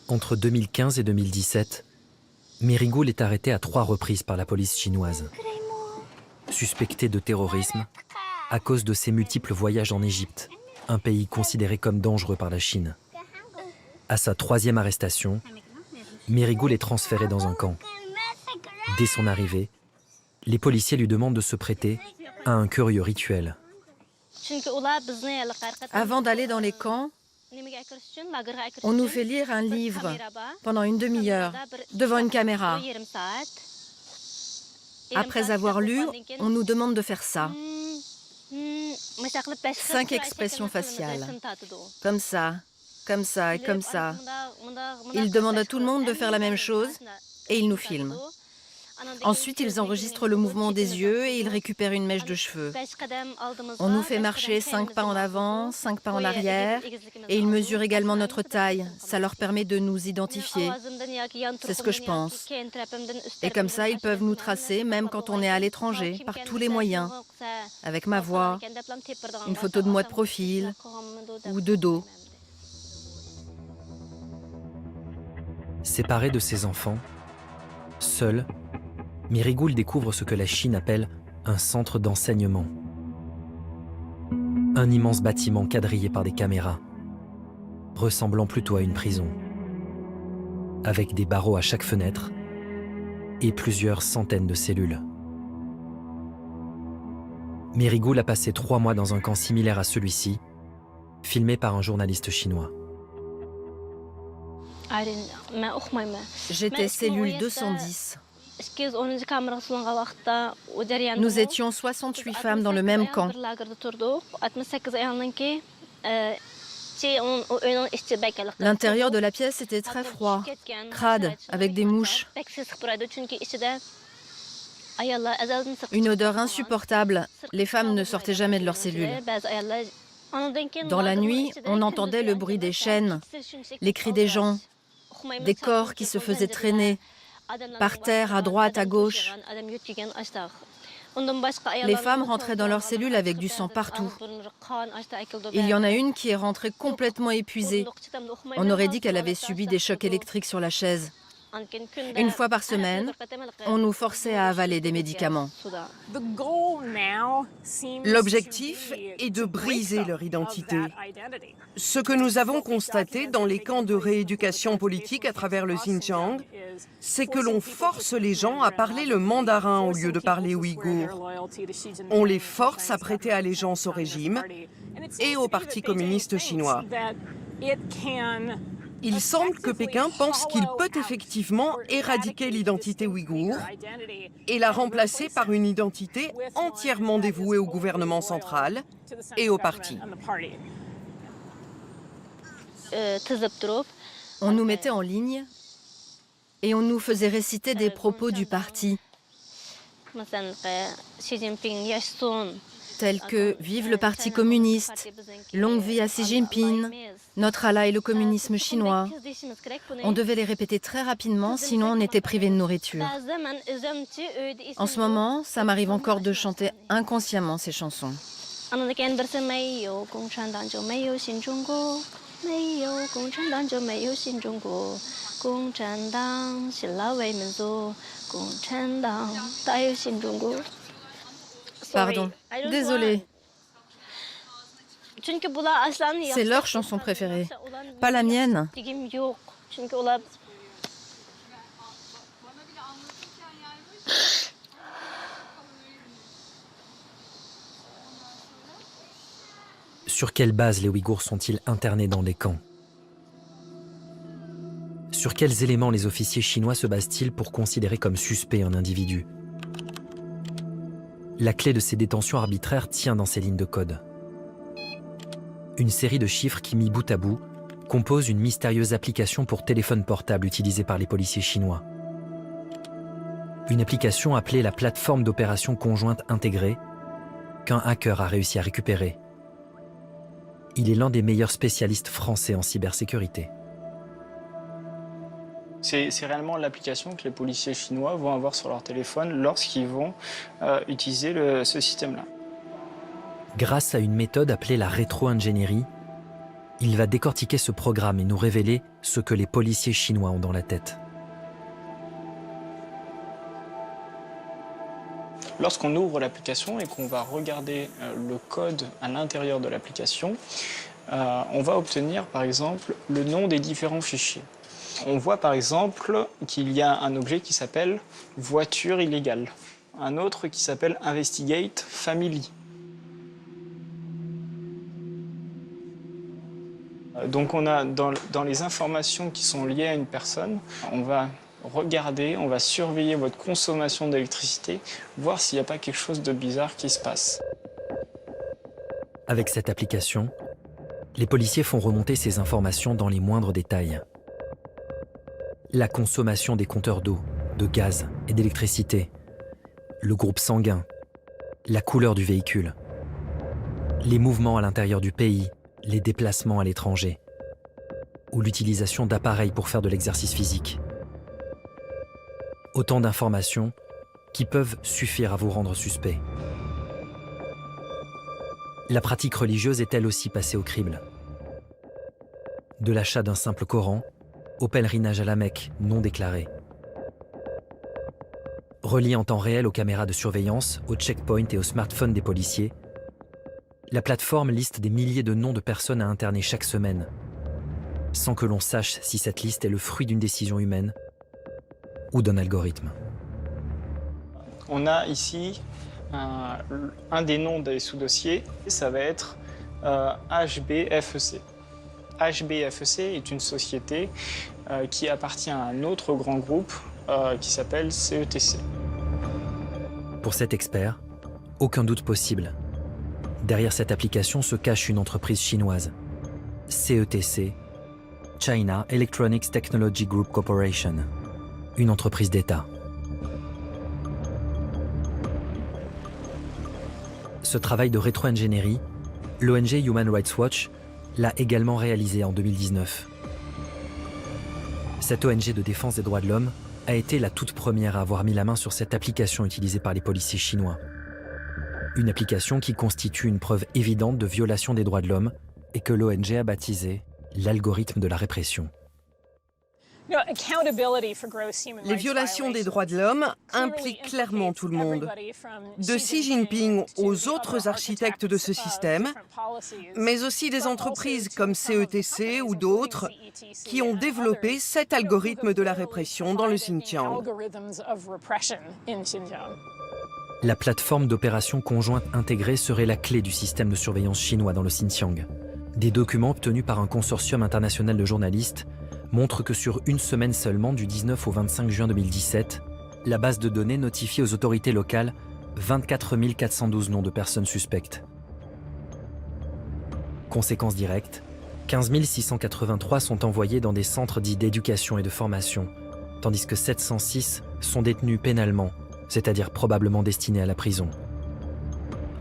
E: Entre 2015 et 2017, Mirigul est arrêtée à 3 reprises par la police chinoise. Suspectée de terrorisme, à cause de ses multiples voyages en Égypte, un pays considéré comme dangereux par la Chine. À sa 3e arrestation, Mirigul est transférée dans un camp. Dès son arrivée, les policiers lui demandent de se prêter à un curieux rituel.
V: Avant d'aller dans les camps, on nous fait lire un livre pendant une demi-heure devant une caméra. Après avoir lu, on nous demande de faire ça. 5 expressions faciales. Comme ça et comme ça. Ils demandent à tout le monde de faire la même chose et ils nous filment. Ensuite, ils enregistrent le mouvement des yeux et ils récupèrent une mèche de cheveux. On nous fait marcher 5 pas en avant, 5 pas en arrière et ils mesurent également notre taille. Ça leur permet de nous identifier. C'est ce que je pense. Et comme ça, ils peuvent nous tracer même quand on est à l'étranger, par tous les moyens. Avec ma voix, une photo de moi de profil ou de dos.
E: Séparée de ses enfants, seule, Mirigul découvre ce que la Chine appelle un centre d'enseignement. Un immense bâtiment quadrillé par des caméras, ressemblant plutôt à une prison. avec des barreaux à chaque fenêtre et plusieurs centaines de cellules. Merigoul a passé 3 mois dans un camp similaire à celui-ci, filmé par un journaliste chinois.
V: J'étais cellule 210. Nous étions 68 femmes dans le même camp. L'intérieur de la pièce était très froid, crade, avec des mouches. Une odeur insupportable. Les femmes ne sortaient jamais de leurs cellules. Dans la nuit, on entendait le bruit des chaînes, les cris des gens, des corps qui se faisaient traîner, par terre, à droite, à gauche. Les femmes rentraient dans leurs cellules avec du sang partout. Il y en a une qui est rentrée complètement épuisée. On aurait dit qu'elle avait subi des chocs électriques sur la chaise. Une fois par semaine, on nous forçait à avaler des médicaments.
A: L'objectif est de briser leur identité. Ce que nous avons constaté dans les camps de rééducation politique à travers le Xinjiang, c'est que l'on force les gens à parler le mandarin au lieu de parler ouïghour. On les force à prêter allégeance au régime et au Parti communiste chinois. Il semble que Pékin pense qu'il peut effectivement éradiquer l'identité ouïghour et la remplacer par une identité entièrement dévouée au gouvernement central et au parti.
V: On nous mettait en ligne et on nous faisait réciter des propos du parti, tels que « Vive le Parti communiste »,« Longue vie à Xi Jinping »,« Notre Allah et le communisme chinois ». On devait les répéter très rapidement, sinon on était privé de nourriture. En ce moment, ça m'arrive encore de chanter inconsciemment ces chansons. Pardon, désolée. C'est leur chanson préférée, pas la mienne.
E: Sur quelle base les Ouïghours sont-ils internés dans les camps? Sur quels éléments les officiers chinois se basent-ils pour considérer comme suspect un individu? La clé de ces détentions arbitraires tient dans ces lignes de code. Une série de chiffres qui, mis bout à bout, composent une mystérieuse application pour téléphone portable utilisée par les policiers chinois. Une application appelée la plateforme d'opération conjointe intégrée, qu'un hacker a réussi à récupérer. Il est l'un des meilleurs spécialistes français en cybersécurité.
R: C'est réellement l'application que les policiers chinois vont avoir sur leur téléphone lorsqu'ils vont utiliser ce système-là.
E: Grâce à une méthode appelée la rétro-ingénierie, il va décortiquer ce programme et nous révéler ce que les policiers chinois ont dans la tête.
R: Lorsqu'on ouvre l'application et qu'on va regarder le code à l'intérieur de l'application, on va obtenir par exemple le nom des différents fichiers. On voit par exemple qu'il y a un objet qui s'appelle « voiture illégale », un autre qui s'appelle « Investigate Family ». Donc on a dans les informations qui sont liées à une personne, on va regarder, on va surveiller votre consommation d'électricité, voir s'il n'y a pas quelque chose de bizarre qui se passe.
E: Avec cette application, les policiers font remonter ces informations dans les moindres détails. La consommation des compteurs d'eau, de gaz et d'électricité, le groupe sanguin, la couleur du véhicule, les mouvements à l'intérieur du pays, les déplacements à l'étranger, ou l'utilisation d'appareils pour faire de l'exercice physique. Autant d'informations qui peuvent suffire à vous rendre suspect. La pratique religieuse est elle aussi passée au crible. De l'achat d'un simple Coran au pèlerinage à la Mecque non déclaré. Relié en temps réel aux caméras de surveillance, aux checkpoints et aux smartphones des policiers, la plateforme liste des milliers de noms de personnes à interner chaque semaine. sans que l'on sache si cette liste est le fruit d'une décision humaine ou d'un algorithme.
R: On a ici un des noms des sous-dossiers, ça va être HBFEC. HBFEC est une société qui appartient à un autre grand groupe qui s'appelle CETC.
E: Pour cet expert, aucun doute possible. Derrière cette application se cache une entreprise chinoise, CETC, China Electronics Technology Group Corporation, une entreprise d'État. Ce travail de rétro-ingénierie, l'ONG Human Rights Watch l'a également réalisé en 2019. Cette ONG de défense des droits de l'homme a été la toute première à avoir mis la main sur cette application utilisée par les policiers chinois. Une application qui constitue une preuve évidente de violation des droits de l'homme et que l'ONG a baptisé l'algorithme de la répression.
A: Les violations des droits de l'homme impliquent clairement tout le monde, de Xi Jinping aux autres architectes de ce système, mais aussi des entreprises comme CETC ou d'autres qui ont développé cet algorithme de la répression dans le Xinjiang.
E: La plateforme d'opération conjointe intégrée serait la clé du système de surveillance chinois dans le Xinjiang. Des documents obtenus par un consortium international de journalistes montrent que sur une semaine seulement, du 19 au 25 juin 2017, la base de données notifie aux autorités locales 24 412 noms de personnes suspectes. Conséquence directe, 15 683 sont envoyés dans des centres dits d'éducation et de formation, tandis que 706 sont détenus pénalement, c'est-à-dire probablement destinés à la prison.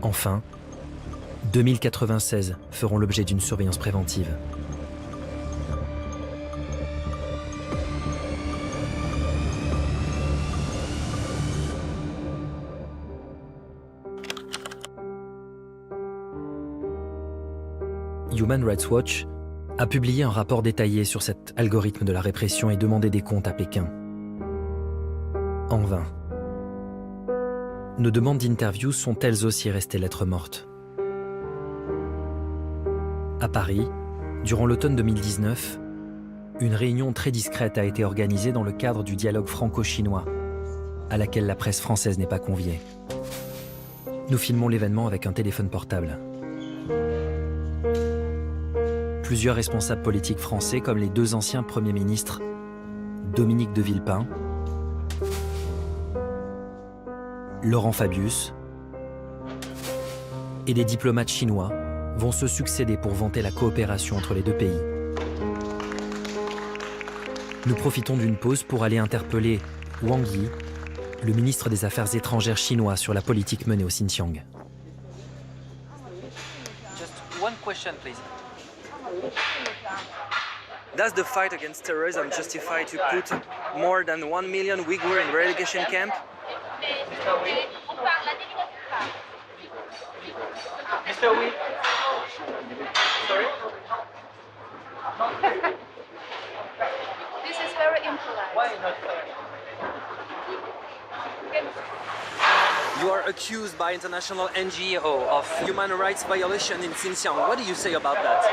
E: Enfin, 2096 feront l'objet d'une surveillance préventive. Human Rights Watch a publié un rapport détaillé sur cet algorithme de la répression et demandé des comptes à Pékin. En vain. Nos demandes d'interview sont elles aussi restées lettres mortes. À Paris, durant l'automne 2019, une réunion très discrète a été organisée dans le cadre du dialogue franco-chinois, à laquelle la presse française n'est pas conviée. Nous filmons l'événement avec un téléphone portable. Plusieurs responsables politiques français, comme les deux anciens premiers ministres, Dominique de Villepin, Laurent Fabius, et des diplomates chinois vont se succéder pour vanter la coopération entre les deux pays. Nous profitons d'une pause pour aller interpeller Wang Yi, le ministre des Affaires étrangères chinois, sur la politique menée au Xinjiang.
B: Just one question, please. Does the fight against terrorism justify to put more than 1 million Uyghurs in relegation camp? Mr. Wee? Sorry?
F: This is very impolite.
B: Why not? You are accused by international NGO of human rights violation in Xinjiang. What do you say about that?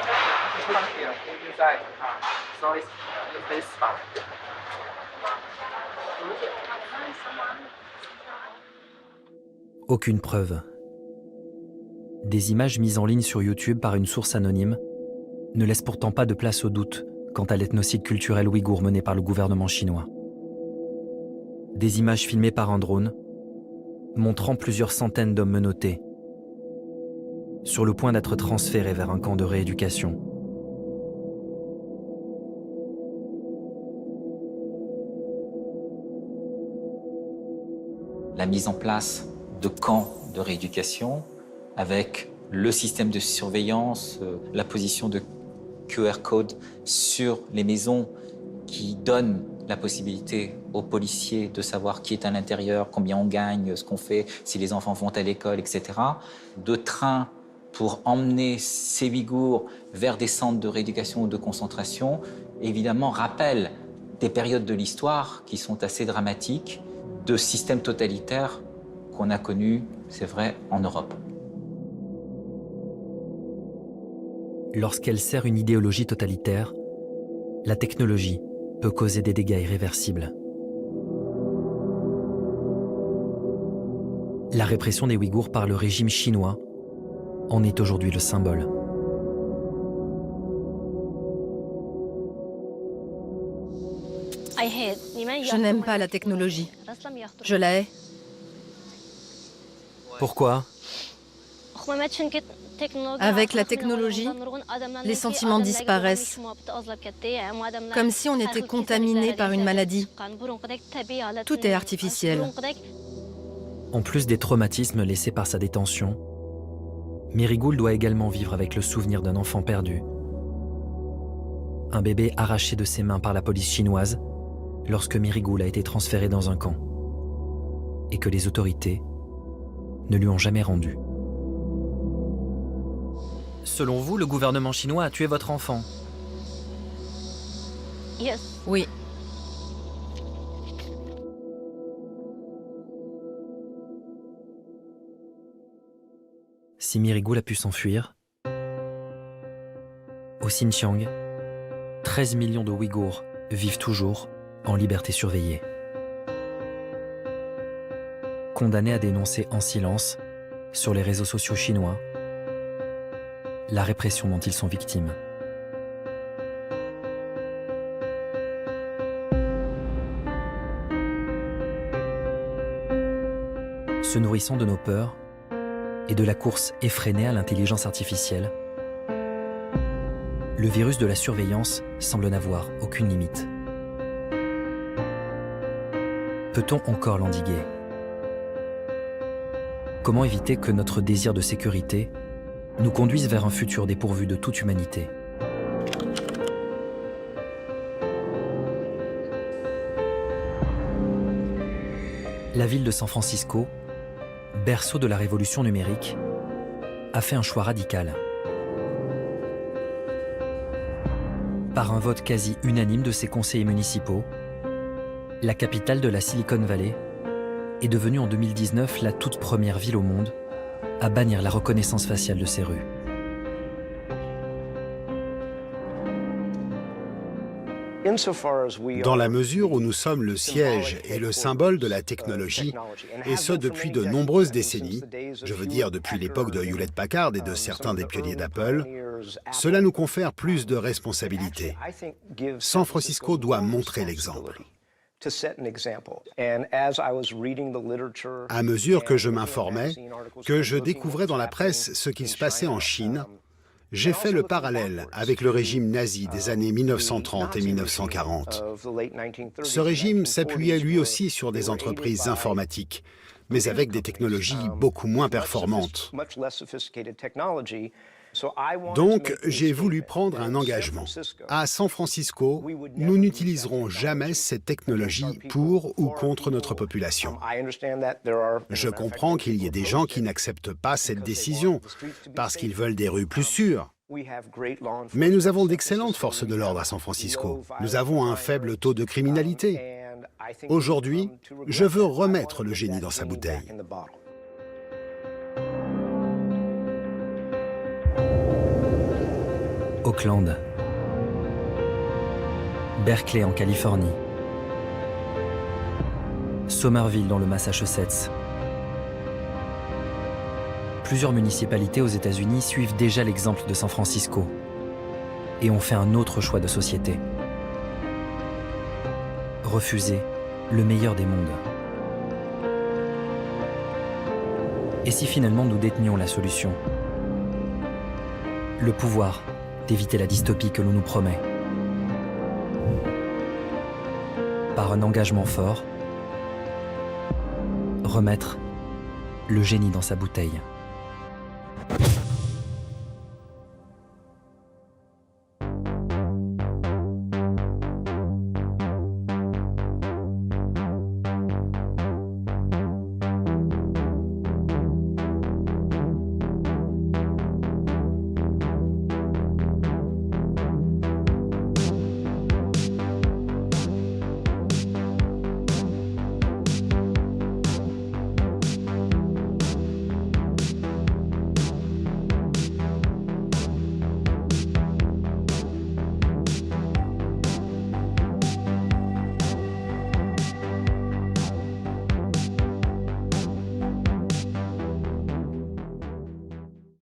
E: Aucune preuve. Des images mises en ligne sur YouTube par une source anonyme ne laissent pourtant pas de place au doute quant à l'ethnocide culturel ouïghour mené par le gouvernement chinois. Des images filmées par un drone montrant plusieurs centaines d'hommes menottés, sur le point d'être transférés vers un camp de rééducation.
O: La mise en place de camps de rééducation avec le système de surveillance, la position de QR code sur les maisons qui donne la possibilité aux policiers de savoir qui est à l'intérieur, combien on gagne, ce qu'on fait, si les enfants vont à l'école, etc. De trains pour emmener ces Ouïghours vers des centres de rééducation ou de concentration, évidemment, rappellent des périodes de l'histoire qui sont assez dramatiques, de systèmes totalitaires qu'on a connus, c'est vrai, en Europe.
E: Lorsqu'elle sert une idéologie totalitaire, la technologie peut causer des dégâts irréversibles. La répression des Ouïghours par le régime chinois en est aujourd'hui le symbole.
F: Je n'aime pas la technologie. Je la hais.
E: Pourquoi?
F: Avec la technologie, les sentiments disparaissent, comme si on était contaminé par une maladie. Tout est artificiel.
E: En plus des traumatismes laissés par sa détention, Merigoul doit également vivre avec le souvenir d'un enfant perdu. Un bébé arraché de ses mains par la police chinoise lorsque Merigoul a été transféré dans un camp et que les autorités ne lui ont jamais rendu. Selon vous, le gouvernement chinois a tué votre enfant?
F: Oui.
E: Si Merigoul a pu s'enfuir, au Xinjiang, 13 millions de Ouïghours vivent toujours en liberté surveillée. Condamnés à dénoncer en silence, sur les réseaux sociaux chinois, la répression dont ils sont victimes. Se nourrissant de nos peurs et de la course effrénée à l'intelligence artificielle, le virus de la surveillance semble n'avoir aucune limite. Peut-on encore l'endiguer? Comment éviter que notre désir de sécurité nous conduise vers un futur dépourvu de toute humanité? La ville de San Francisco, berceau de la révolution numérique, a fait un choix radical. Par un vote quasi unanime de ses conseillers municipaux, la capitale de la Silicon Valley est devenue en 2019 la toute première ville au monde à bannir la reconnaissance faciale de ses rues.
L: Dans la mesure où nous sommes le siège et le symbole de la technologie, et ce depuis de nombreuses décennies, je veux dire depuis l'époque de Hewlett-Packard et de certains des pionniers d'Apple, cela nous confère plus de responsabilités. San Francisco doit montrer l'exemple. À mesure que je m'informais, que je découvrais dans la presse ce qui se passait en Chine, j'ai fait le parallèle avec le régime nazi des années 1930 et 1940. Ce régime s'appuyait lui aussi sur des entreprises informatiques, mais avec des technologies beaucoup moins performantes. Donc, j'ai voulu prendre un engagement. À San Francisco, nous n'utiliserons jamais cette technologie pour ou contre notre population. Je comprends qu'il y ait des gens qui n'acceptent pas cette décision parce qu'ils veulent des rues plus sûres. Mais nous avons d'excellentes forces de l'ordre à San Francisco. Nous avons un faible taux de criminalité. Aujourd'hui, je veux remettre le génie dans sa bouteille.
E: Oakland, Berkeley en Californie, Somerville dans le Massachusetts. Plusieurs municipalités aux États-Unis suivent déjà l'exemple de San Francisco et ont fait un autre choix de société. Refuser le meilleur des mondes. Et si finalement nous détenions la solution? Le pouvoir d'éviter la dystopie que l'on nous promet. Par un engagement fort, remettre le génie dans sa bouteille.